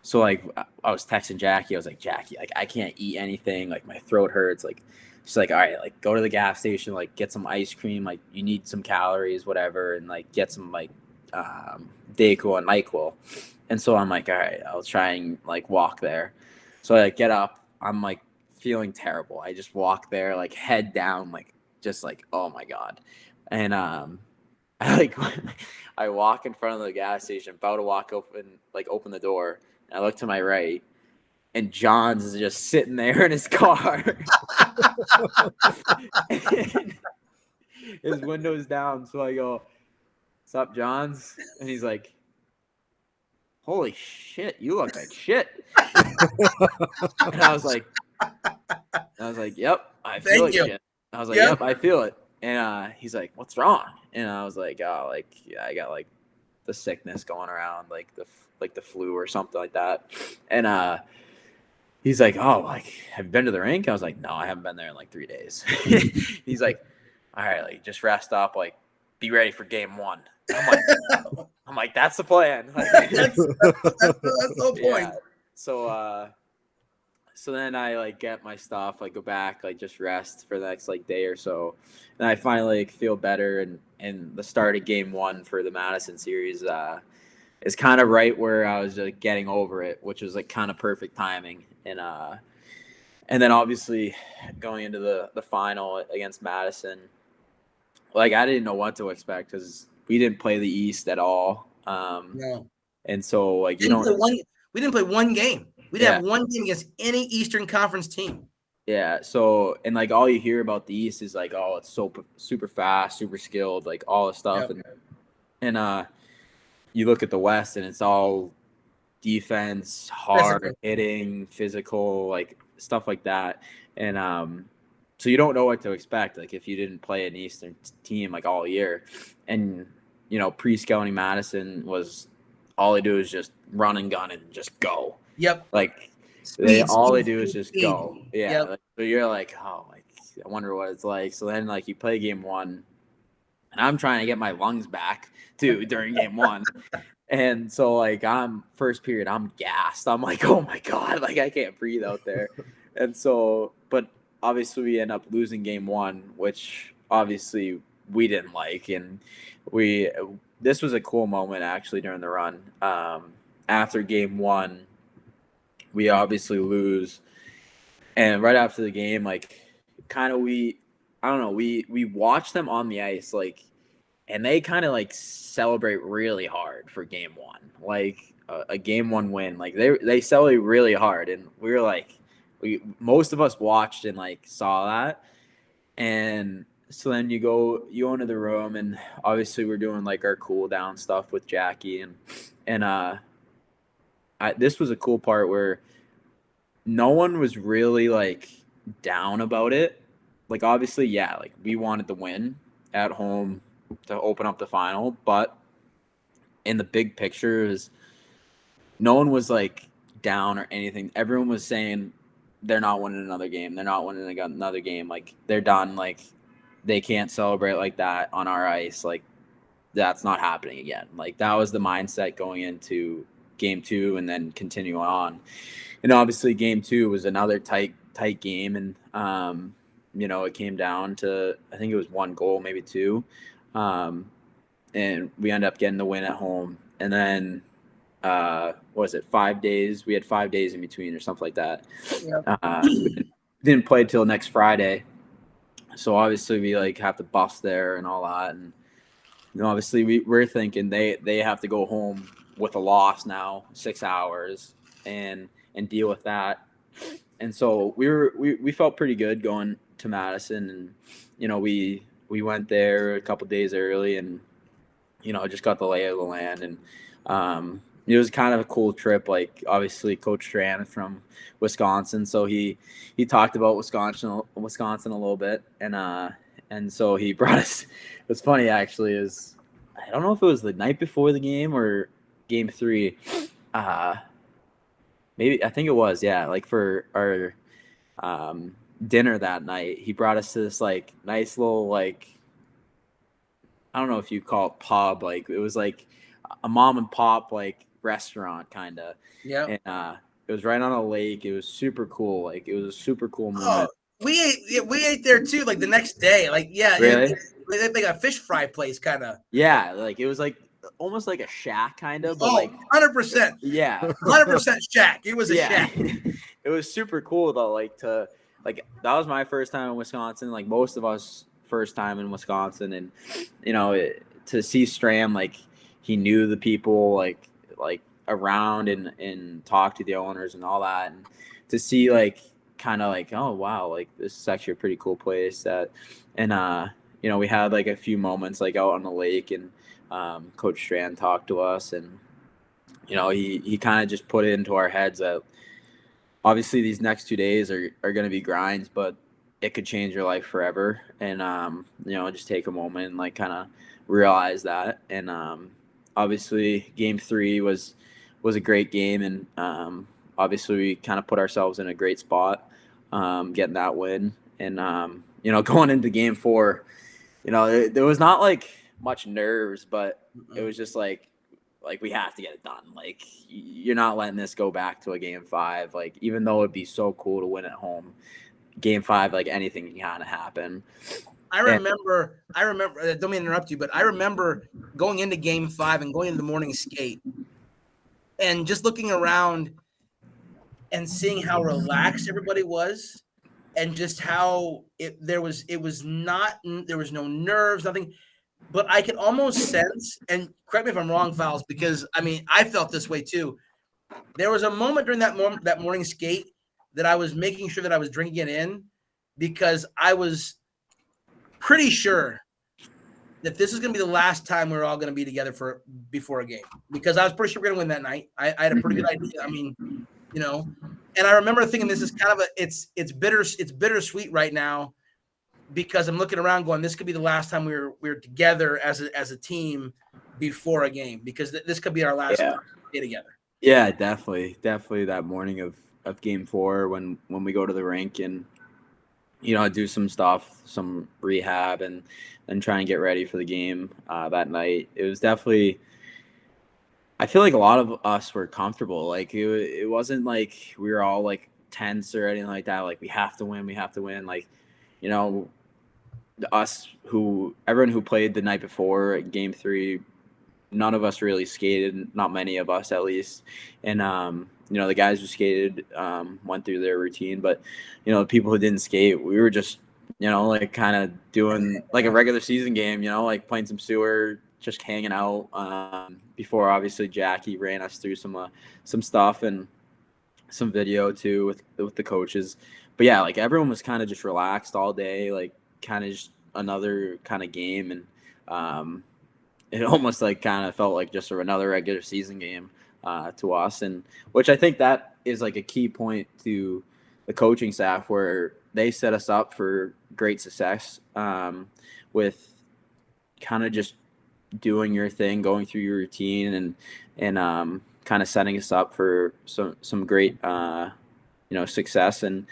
so like I was texting Jackie. I was like, Jackie, like I can't eat anything. Like my throat hurts. Like she's like, all right, like go to the gas station, like get some ice cream. Like you need some calories, whatever, and like get some like Dayquil and NyQuil. And so I'm like, all right, I'll try and like walk there. So I like, get up. I'm like feeling terrible. I just walk there, like head down, like just like, oh my God. And I walk in front of the gas station, about to open the door. And I look to my right, and John's is just sitting there in his car. His window's down. So I go, "What's up, Johns?" And he's like, "Holy shit, you look like shit." And I was like, "Yep, I feel like shit." I was like, "Yep, I feel it." And he's like, "What's wrong?" And I was like, "Oh, like yeah, I got like the sickness going around, like the flu or something like that." And he's like, "Oh, like have you been to the rink?" I was like, "No, I haven't been there in like 3 days." He's like, "All right, like just rest up, like be ready for game 1." I'm like, that's the plan. Like, that's the whole point. Yeah. So then I like get my stuff, like go back, like just rest for the next like day or so, and I finally like, feel better. And the start of game 1 for the Madison series is kind of right where I was like getting over it, which was like kind of perfect timing. And then obviously going into the final against Madison, like I didn't know what to expect because we didn't play the East at all. No. And so like we didn't play one game. We didn't have one game against any Eastern Conference team. Yeah. So and like all you hear about the East is like, oh, it's so super fast, super skilled, like all this stuff. Yep. And you look at the West and it's all defense, hard hitting, physical, like stuff like that. And so you don't know what to expect, like if you didn't play an Eastern team like all year. And pre-scouting Madison was all they do is just run and gun and just go. Yep. Like all they do is just go. Yeah. Yep. Like, so you're like, oh, like I wonder what it's like. So then like you play game 1, and I'm trying to get my lungs back too during game 1. And so like I'm first period, I'm gassed. I'm like, oh my God, like I can't breathe out there. And so, but obviously we end up losing game 1, which obviously we didn't like. And this was a cool moment actually during the run. After game 1, we obviously lose. And right after the game, like kind of we watch them on the ice, like, and they kind of like celebrate really hard for game 1, like a game 1 win. Like they celebrate really hard. And we were like, most of us watched and like saw that. And so then you go into the room, and obviously we're doing like our cool down stuff with Jackie, and this was a cool part where no one was really like down about it. Like obviously, yeah, like we wanted to win at home to open up the final, but in the big picture is no one was like down or anything. Everyone was saying they're not winning another game. They're not winning another game. Like they're done. Like they can't celebrate like that on our ice. Like that's not happening again. Like that was the mindset going into game 2 and then continuing on. And obviously game 2 was another tight game. And, it came down to, I think it was 1 goal, maybe 2. And we ended up getting the win at home. And then, what was it, 5 days? We had 5 days in between or something like that. Yep. We didn't play till next Friday. So obviously we like have to bus there and all that. And, obviously we're thinking they have to go home with a loss now, 6 hours and deal with that. And so we felt pretty good going to Madison, and, we went there a couple days early and, just got the lay of the land. And, it was kind of a cool trip. Like obviously Coach Strand is from Wisconsin. So he talked about Wisconsin a little bit. And so he brought us, what's funny actually is, I don't know if it was the night before the game or game 3. Maybe, I think it was, yeah. Like for our dinner that night, he brought us to this like nice little, like, I don't know if you call it pub. Like it was like a mom and pop like restaurant kind of. Yeah. And it was right on a lake. It was super cool. Like it was a super cool moment. We ate there too, like the next day. Like, yeah, really? Like a fish fry place kind of. Yeah, like it was like almost like a shack kind of, but like 100%. Yeah. 100% shack. It was a shack. It was super cool though, that was my first time in Wisconsin, like most of us first time in Wisconsin. And to see Stram, like he knew the people like around and talk to the owners and all that, and to see like kind of like, oh wow, like this is actually a pretty cool place. We had like a few moments like out on the lake, and Coach Strand talked to us, and he kind of just put it into our heads that obviously these next 2 days are going to be grinds, but it could change your life forever. And just take a moment and like kind of realize that. And obviously game 3 was a great game, and obviously we kind of put ourselves in a great spot getting that win. And going into game 4, there was not like much nerves, but it was just like we have to get it done. Like you're not letting this go back to a game 5. Like even though it'd be so cool to win at home, game 5, like anything can kind of happen. I remember. Don't mean to interrupt you, but I remember going into game 5 and going into the morning skate, and just looking around and seeing how relaxed everybody was, and just how there was no nerves, nothing. But I could almost sense, and correct me if I'm wrong, Fowles, because I mean I felt this way too. There was a moment during that morning skate that I was making sure that I was drinking it in, because I was pretty sure that this is going to be the last time we're all going to be together before a game, because I was pretty sure we're going to win that night. I had a pretty good idea. I mean, and I remember thinking this is kind of it's bittersweet right now, because I'm looking around going, this could be the day time we're together as a team before a game, because this could be our last day together. Yeah, definitely that morning of game 4 when we go to the rink and do some stuff, some rehab, and try and get ready for the game that night. It was definitely, I feel like a lot of us were comfortable. Like it wasn't like we were all like tense or anything like that. Like we have to win. Like, everyone who played the night before at game 3, none of us really skated, not many of us at least. And, the guys who skated went through their routine, but, the people who didn't skate, we were just, like kind of doing like a regular season game, like playing some sewer, just hanging out before obviously Jackie ran us through some stuff and some video too with the coaches. But yeah, like everyone was kind of just relaxed all day, like kind of just another kind of game. And it almost like kind of felt like just another regular season game to us, and which I think that is like a key point to the coaching staff, where they set us up for great success with kind of just doing your thing, going through your routine, and kind of setting us up for some great success. And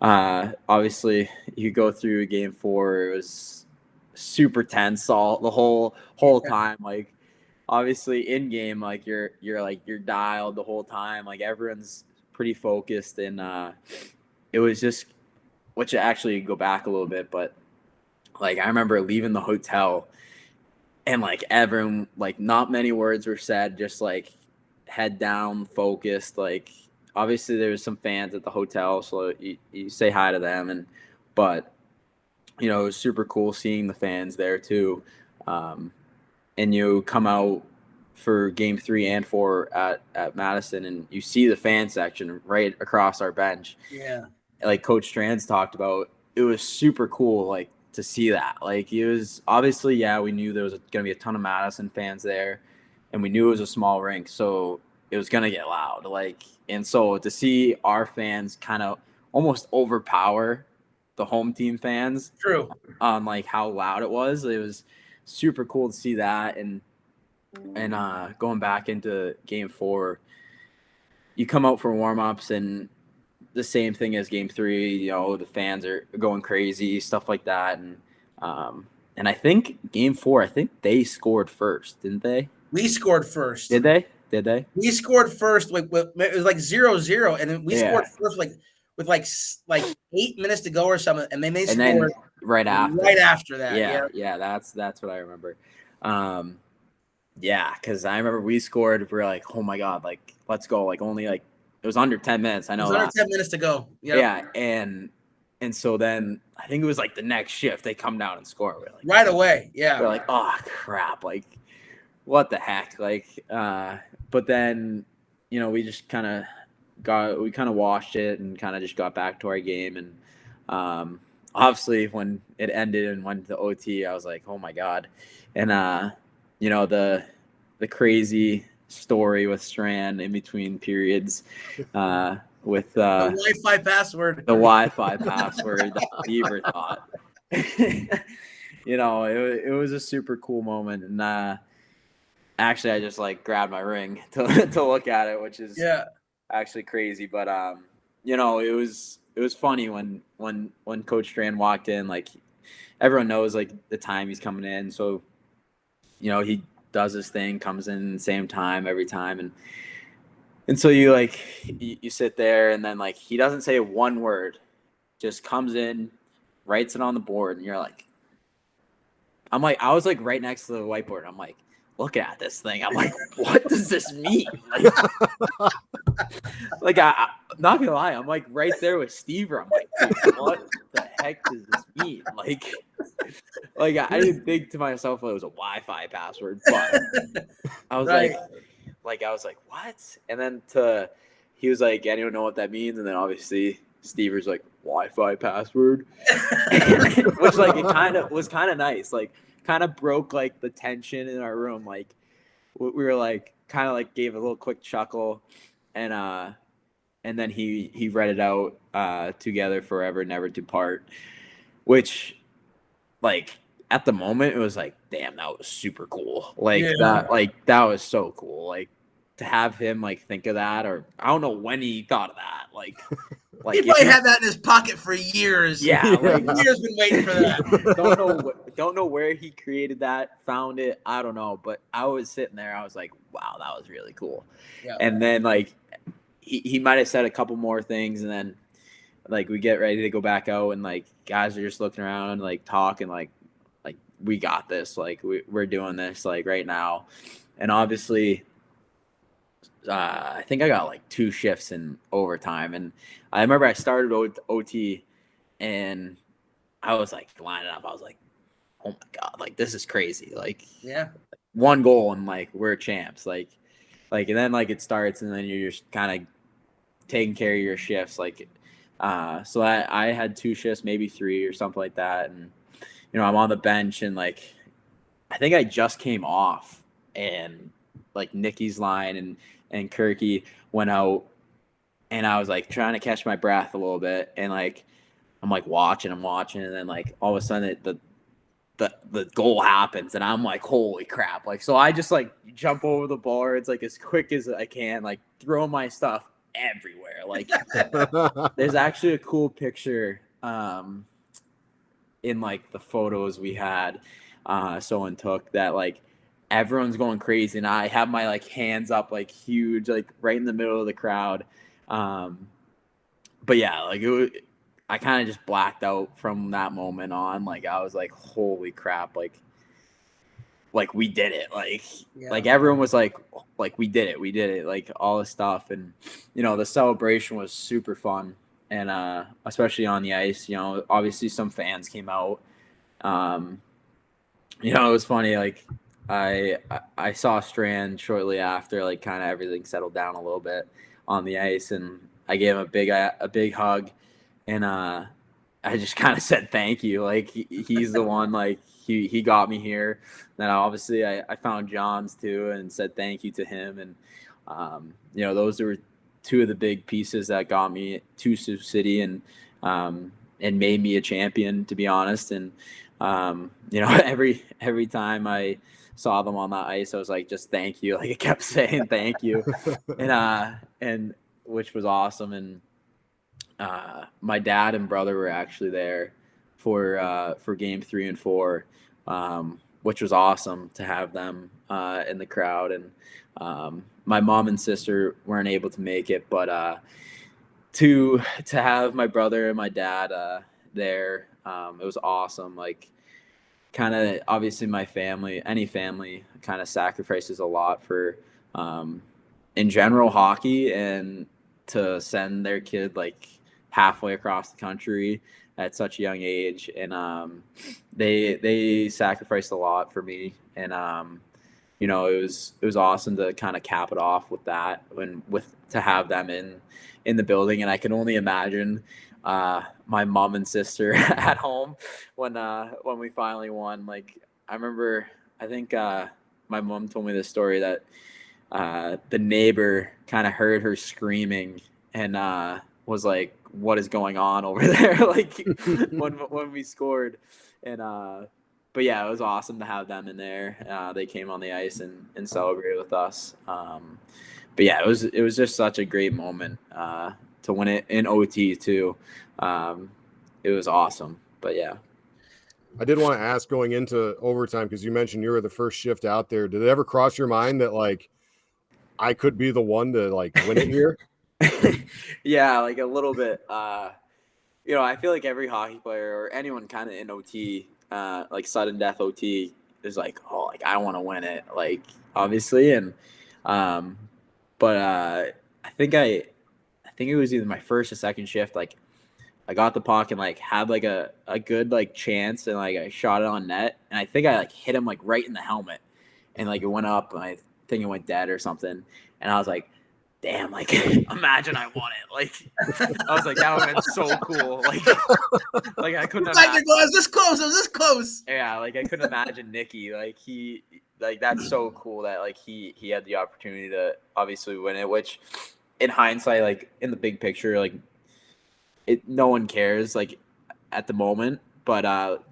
obviously you go through game 4, it was super tense all the whole time. Like obviously in game, like you're dialed the whole time. Like everyone's pretty focused, and it was just, which actually go back a little bit, but like I remember leaving the hotel and like everyone, like not many words were said, just like head down, focused. Like obviously there was some fans at the hotel, so you say hi to them, but you know, it was super cool seeing the fans there too. And you come out for game 3 and 4 at Madison, and you see the fan section right across our bench. Yeah. Like Coach Strands talked about, it was super cool, like to see that. Like it was obviously, yeah, we knew there was going to be a ton of Madison fans there, and we knew it was a small rink, so it was going to get loud. Like, and so to see our fans kind of almost overpower the home team fans, True, on like how loud it was super cool to see that. And going back into game 4, you come out for warm-ups and the same thing as game 3, you know, the fans are going crazy, stuff like that. And I think game 4, I think they scored first, didn't they? we scored first. Did they? We scored first. It was like 0-0, and then we scored first with like 8 minutes to go or something, and then they scored right after that. Yeah, that's what I remember. Yeah, because I remember we scored. We were like, oh my god, like let's go. Like only like it was under 10 minutes. I know it was under 10 minutes to go. Yep. Yeah, and so then I think it was like the next shift they come down and score. We're like right away. Yeah, we're like, oh crap, like what the heck, like. But then, you know, we just kind of washed it and kind of just got back to our game. And obviously when it ended and went to OT, I was like, oh my god. And you know, the crazy story with Strand in between periods, with the Wi-Fi password. That Beaver thought. You know, it was a super cool moment. And actually I just like grabbed my ring to look at it, which is actually crazy. But you know, it was funny when Coach Strand walked in. Like everyone knows like the time he's coming in, so you know, he does his thing, comes in the same time every time. And so you like, you sit there, and then like, he doesn't say one word, just comes in, writes it on the board. And you're like, I was like right next to the whiteboard. I'm like, look at this thing. I'm like, what does this mean? Like I'm not gonna lie, I'm like right there with Steve. I'm like, what the heck does this mean? Like I didn't think to myself it was a Wi-Fi password, but I was I was like, what? And then he was like, anyone know what that means? And then obviously Steve was like, Wi-Fi password, which like it was kind of nice, like kind of broke like the tension in our room. Like we were like kind of like gave a little quick chuckle, and then he read it out, together forever never to part, which like at the moment it was like, damn, that was super cool. Like that was so cool. Like to have him like think of that, or I don't know when he thought of that. Like he probably had that in his pocket for years. Yeah, like years been waiting for that. Don't know where he created that, found it. I don't know, but I was sitting there. I was like, wow, that was really cool. Yeah. And then like he might have said a couple more things, and then like we get ready to go back out, and like guys are just looking around, like talking, like we got this, like we're doing this like right now. And obviously I think I got like 2 shifts in overtime, and I remember I started OT and I was like lining up. I was like, oh my god, like this is crazy. Like 1 goal and like we're champs. Like and then like it starts, and then you're just kind of taking care of your shifts. Like so I had 2 shifts, maybe 3 or something like that. And you know, I'm on the bench, and like I think I just came off, and like Nicky's line and Kirky went out, and I was like trying to catch my breath a little bit, and like I'm like watching, and then like all of a sudden the goal happens, and I'm like, holy crap. Like so I just like jump over the boards like as quick as I can, like throw my stuff everywhere. Like there's actually a cool picture. in like the photos we had, someone took that like everyone's going crazy, and I have my like hands up like huge, like right in the middle of the crowd. But yeah, like I kind of just blacked out from that moment on. Like I was like, holy crap, like we did it. Like everyone was like we did it, like all this stuff. And the celebration was super fun, and especially on the ice. Obviously some fans came out. It was funny, like I saw Strand shortly after, like kind of everything settled down a little bit on the ice, and I gave him a big hug, and I just kind of said thank you. Like he's the one, like he got me here. Then obviously I found John's too and said thank you to him. And those were two of the big pieces that got me to Sioux City and made me a champion, to be honest. And every time I saw them on that ice, I was like, just thank you. Like I kept saying thank you, and which was awesome. And my dad and brother were actually there for game 3 and 4, which was awesome to have them in the crowd. And my mom and sister weren't able to make it, but to have my brother and my dad there, it was awesome. Like kind of obviously any family kind of sacrifices a lot for in general hockey, and to send their kid like halfway across the country at such a young age. And they sacrificed a lot for me. And it was awesome to kind of cap it off with that, and to have them in the building. And I can only imagine my mom and sister at home when we finally won. Like I remember, I think my mom told me this story that the neighbor kind of heard her screaming and was like, what is going on over there? Like when we scored. And but yeah, it was awesome to have them in there. They came on the ice and celebrated with us. But yeah, it was just such a great moment to win it in OT too. It was awesome. But yeah. I did want to ask, going into overtime, because you mentioned you were the first shift out there, did it ever cross your mind that like I could be the one to like win it here? Yeah, like a little bit. I feel like every hockey player or anyone kind of in OT, like sudden death OT, is like, oh, like I want to win it, like obviously. And but I think it was either my first or second shift. Like I got the puck and like had like a good like chance, and like I shot it on net, and I think I like hit him like right in the helmet, and like it went up, and I think it went dead or something. And I was like, damn, like imagine I won it. Like I was like, that would have been so cool. Like I couldn't imagine. It was this close. Yeah, like I couldn't imagine Nicky. Like that's so cool that like he had the opportunity to obviously win it, which in hindsight, like in the big picture, like no one cares like at the moment. But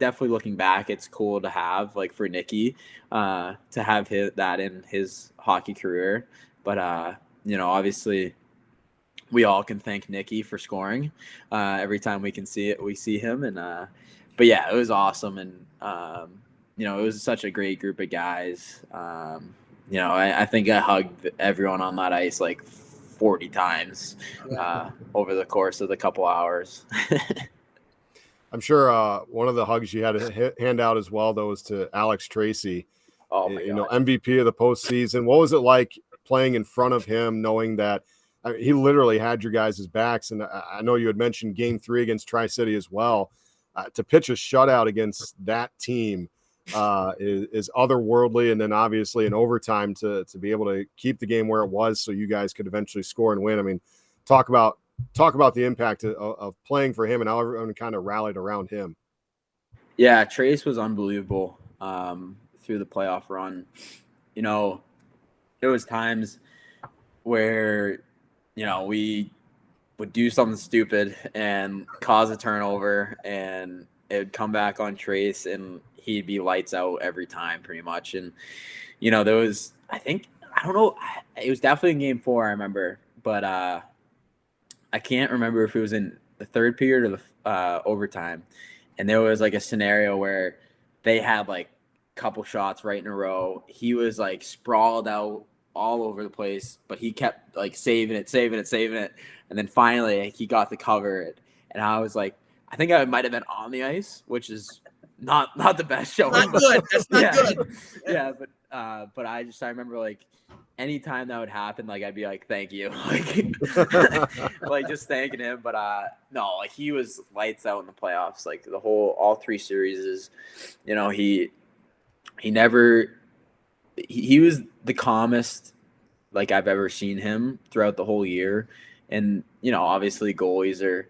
definitely looking back, it's cool to have, like, for Nicky to have that in his hockey career. But obviously we all can thank Nicky for scoring every time we see him. And but yeah, it was awesome. And it was such a great group of guys. I think I hugged everyone on that ice like 40 times over the course of the couple hours. I'm sure one of the hugs you had to hand out as well, though, was to Alex Tracy. Oh my God. MVP of the postseason. What was it like playing in front of him, knowing that he literally had your guys' backs? And I know you had mentioned game 3 against Tri-City as well. To pitch a shutout against that team is otherworldly. And then obviously in overtime to be able to keep the game where it was so you guys could eventually score and win. I mean, talk about the impact of playing for him and how everyone kind of rallied around him. Yeah, Trace was unbelievable through the playoff run. There was times where, we would do something stupid and cause a turnover, and it would come back on Trace, and he'd be lights out every time pretty much. And, there was, I don't know, it was definitely in game 4, I remember, but I can't remember if it was in the third period or the overtime. and there was like a scenario where they had like a couple shots right in a row. He was like sprawled out all over the place, but he kept like saving it. And then finally like, he got the cover. And I was like, I think I might have been on the ice, which is not the best showing. Not good. That's not good. Yeah, but I remember like anytime that would happen, like I'd be like, thank you. Like just thanking him. But no, like he was lights out in the playoffs. Like all three series, you know, he was the calmest like I've ever seen him throughout the whole year. And, you know, obviously goalies are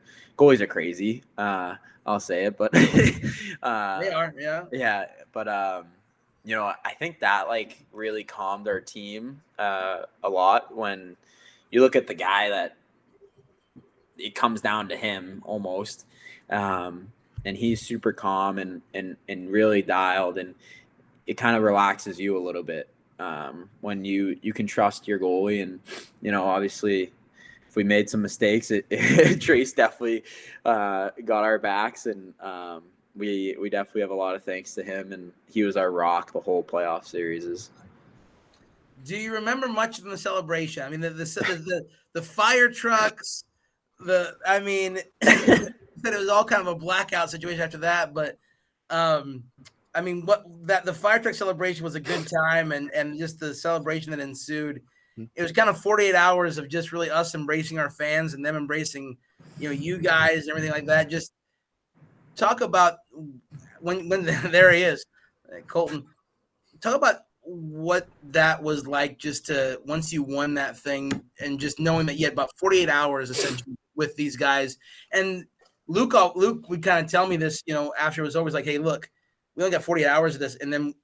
crazy. I'll say it, but they are, yeah. Yeah. But you know, I think that like really calmed our team a lot when you look at the guy that it comes down to him almost. And he's super calm and really dialed, and it kind of relaxes you a little bit when you can trust your goalie. And, you know, obviously if we made some mistakes, Trace definitely got our backs, and we definitely have a lot of thanks to him, and he was our rock the whole playoff series. Do you remember much of the celebration? I mean, the fire trucks, I mean, said it was all kind of a blackout situation after that, but I mean, the fire truck celebration was a good time, and just the celebration that ensued. It was kind of 48 hours of just really us embracing our fans and them embracing, you know, you guys and everything like that. Just talk about when there he is, Colton. Talk about what that was like, just to once you won that thing and just knowing that you had about 48 hours essentially with these guys. And Luke would kind of tell me this, you know, after it was over. He's like, hey, look, we only got 48 hours of this, and then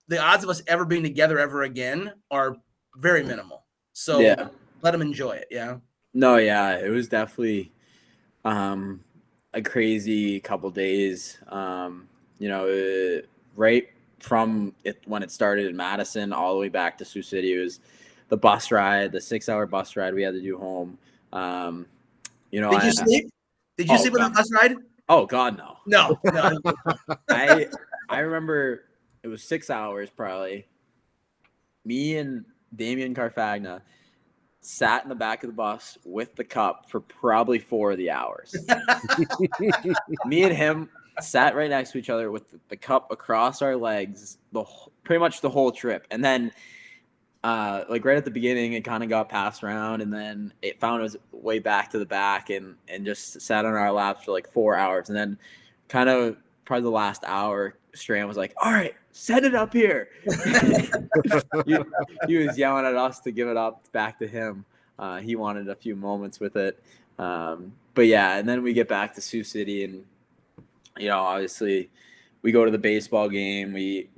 the odds of us ever being together ever again are very minimal. So yeah, let them enjoy it. Yeah. No, yeah, it was definitely a crazy couple days. You know, right from when it started in Madison all the way back to Sioux City, it was the bus ride, the 6-hour bus ride we had to do home. You know, did you sleep? Did you sleep on the bus ride? Oh God, no. No. I remember it was 6 hours probably. Me and Damian Carfagna sat in the back of the bus with the cup for probably 4 of the hours. Me and him sat right next to each other with the cup across our legs pretty much the whole trip. And then like right at the beginning, it kind of got passed around, and then it found its way back to the back and just sat on our laps for like 4 hours. And then kind of probably the last hour, Strand was like, all right, send it up here. He was yelling at us to give it up back to him. He wanted a few moments with it. But yeah, and then we get back to Sioux City, and, you know, obviously we go to the baseball game. We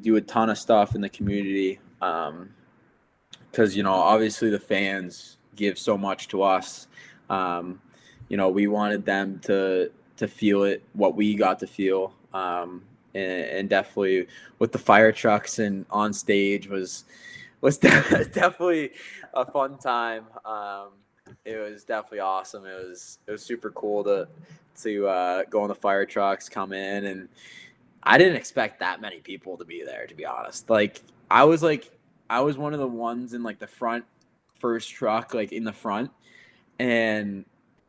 do a ton of stuff in the community because, you know, obviously the fans give so much to us. You know, we wanted them to feel it, what we got to feel. And definitely with the fire trucks and on stage was definitely a fun time. It was definitely awesome. It was super cool to go on the fire trucks, come in, and I didn't expect that many people to be there, to be honest. Like I was one of the ones in like the first truck, like in the front, and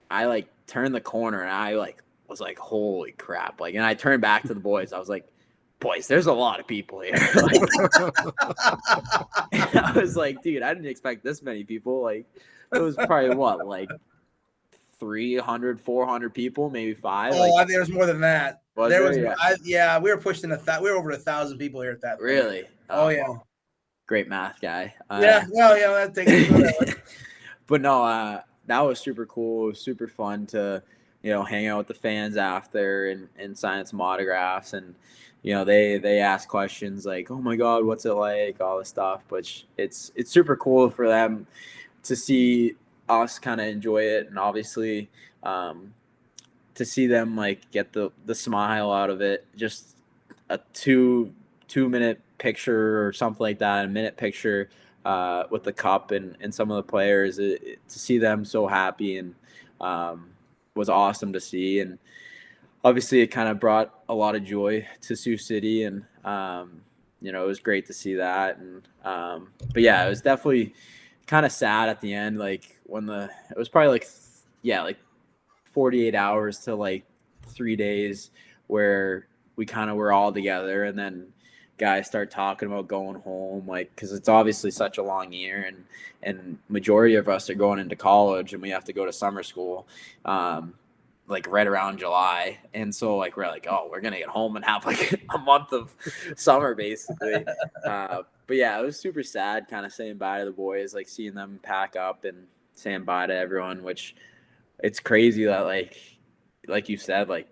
I like turned the corner and I like was like, holy crap. Like, and I turned back to the boys. I was like, boys, there's a lot of people here. Like, and I was like, dude, I didn't expect this many people. Like, it was probably like 300, 400 people, maybe 5. Oh, like, I think there was more than that. Was there there? was, yeah. We were pushing we were over 1,000 people here at that point. Really? Oh yeah. Great math guy. Yeah. That takes But no, that was super cool. It was super fun to, you know, hang out with the fans after and sign some autographs. And, you know, they ask questions like, oh my God, what's it like? All this stuff. But it's super cool for them to see us kind of enjoy it. And obviously to see them like get the smile out of it. Just a 2-minute picture or something like that, a minute picture with the cup and some of the players, to see them so happy and was awesome to see. And obviously it kind of brought a lot of joy to Sioux City, and it was great to see that. And but yeah, it was definitely kind of sad at the end, like when it was probably like 48 hours to like 3 days where we kind of were all together, and then guys start talking about going home, like, because it's obviously such a long year, and majority of us are going into college, and we have to go to summer school like right around July. And so like we're like, oh, we're gonna get home and have like a month of summer basically. But yeah, it was super sad kind of saying bye to the boys, like seeing them pack up and saying bye to everyone, which it's crazy that like you said, like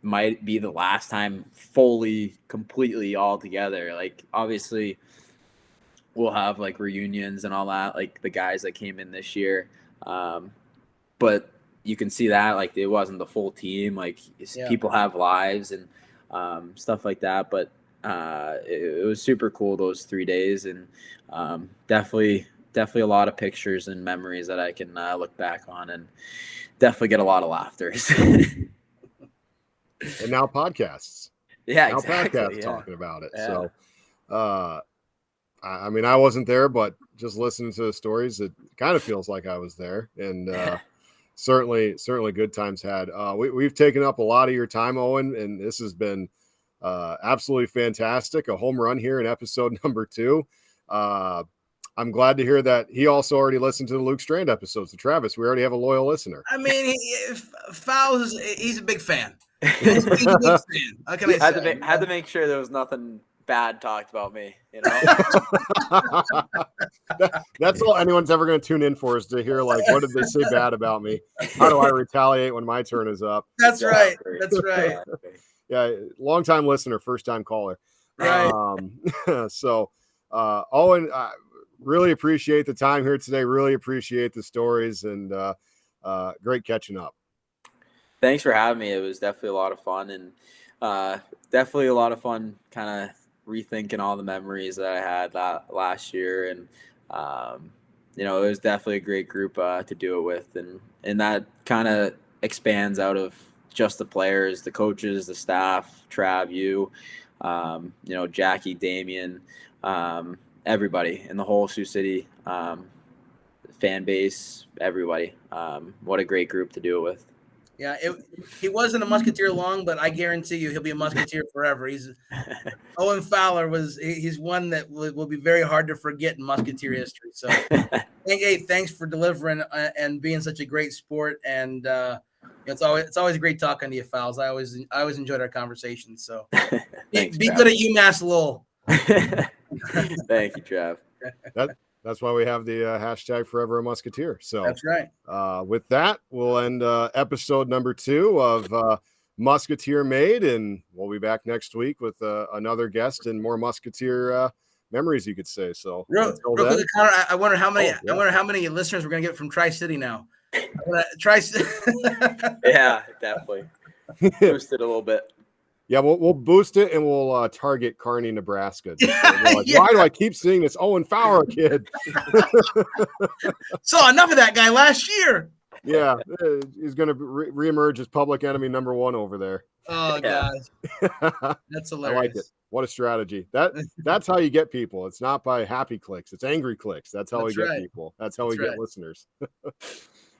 might be the last time fully, completely all together. Like obviously we'll have like reunions and all that, like the guys that came in this year. But you can see that like it wasn't the full team. Like people have lives and stuff like that. But it was super cool those 3 days, and definitely a lot of pictures and memories that I can look back on, and definitely get a lot of laughter. And now podcasts. Yeah, now exactly. Podcasts talking about it. Yeah. So, I mean, I wasn't there, but just listening to the stories, it kind of feels like I was there. And certainly good times had. We've taken up a lot of your time, Owen, and this has been absolutely fantastic. A home run here in episode number 2. I'm glad to hear that he also already listened to the Luke Strand episodes. So Travis, we already have a loyal listener. I mean, Fowles, he's a big fan. He's a big fan. How can I say? Had to make sure there was nothing bad talked about me, you know. That's all anyone's ever going to tune in for, is to hear like, what did they say bad about me? How do I retaliate when my turn is up? That's right. That's right. Yeah, long time listener, first time caller. Right. So, Owen, really appreciate the time here today. Really appreciate the stories, and great catching up. Thanks for having me. It was definitely a lot of fun, and definitely a lot of fun kind of rethinking all the memories that I had last year. And, it was definitely a great group to do it with. And that kind of expands out of just the players, the coaches, the staff, Trav, you, Jackie, Damien, everybody in the whole Sioux City fan base, everybody. What a great group to do it with. Yeah, he wasn't a Musketeer long, but I guarantee you he'll be a Musketeer forever. Owen Fowler he's one that will be very hard to forget in Musketeer history. So, thanks for delivering and being such a great sport. And it's always great talking to you, Fowles. I always enjoyed our conversation. So, Thanks, be good at UMass Lowell. Thank you, Trav. That's why we have the hashtag Forever a Musketeer. So that's right. With that, we'll end episode number 2 of Musketeer Made, and we'll be back next week with another guest and more Musketeer memories, you could say. So, real quick, Connor, I wonder how many. I wonder how many listeners we're gonna get from Tri-City now. Yeah, definitely. Boost it a little bit. Yeah, we'll boost it, and we'll target Kearney, Nebraska. Like, why do I keep seeing this Owen Fowler kid? Saw enough of that guy last year. Yeah, he's going to reemerge as public enemy number 1 over there. Oh, yeah. gosh. That's hilarious. I like it. What a strategy. That's how you get people. It's not by happy clicks. It's angry clicks. That's how we get people. That's how we get listeners.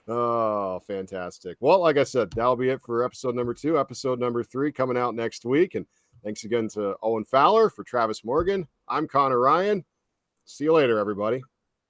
Oh, fantastic. Well, like I said, that'll be it for episode number 2. Episode number 3 coming out next week. And thanks again to Owen Fowler. For Travis Morgan, I'm Connor Ryan. See you later, everybody.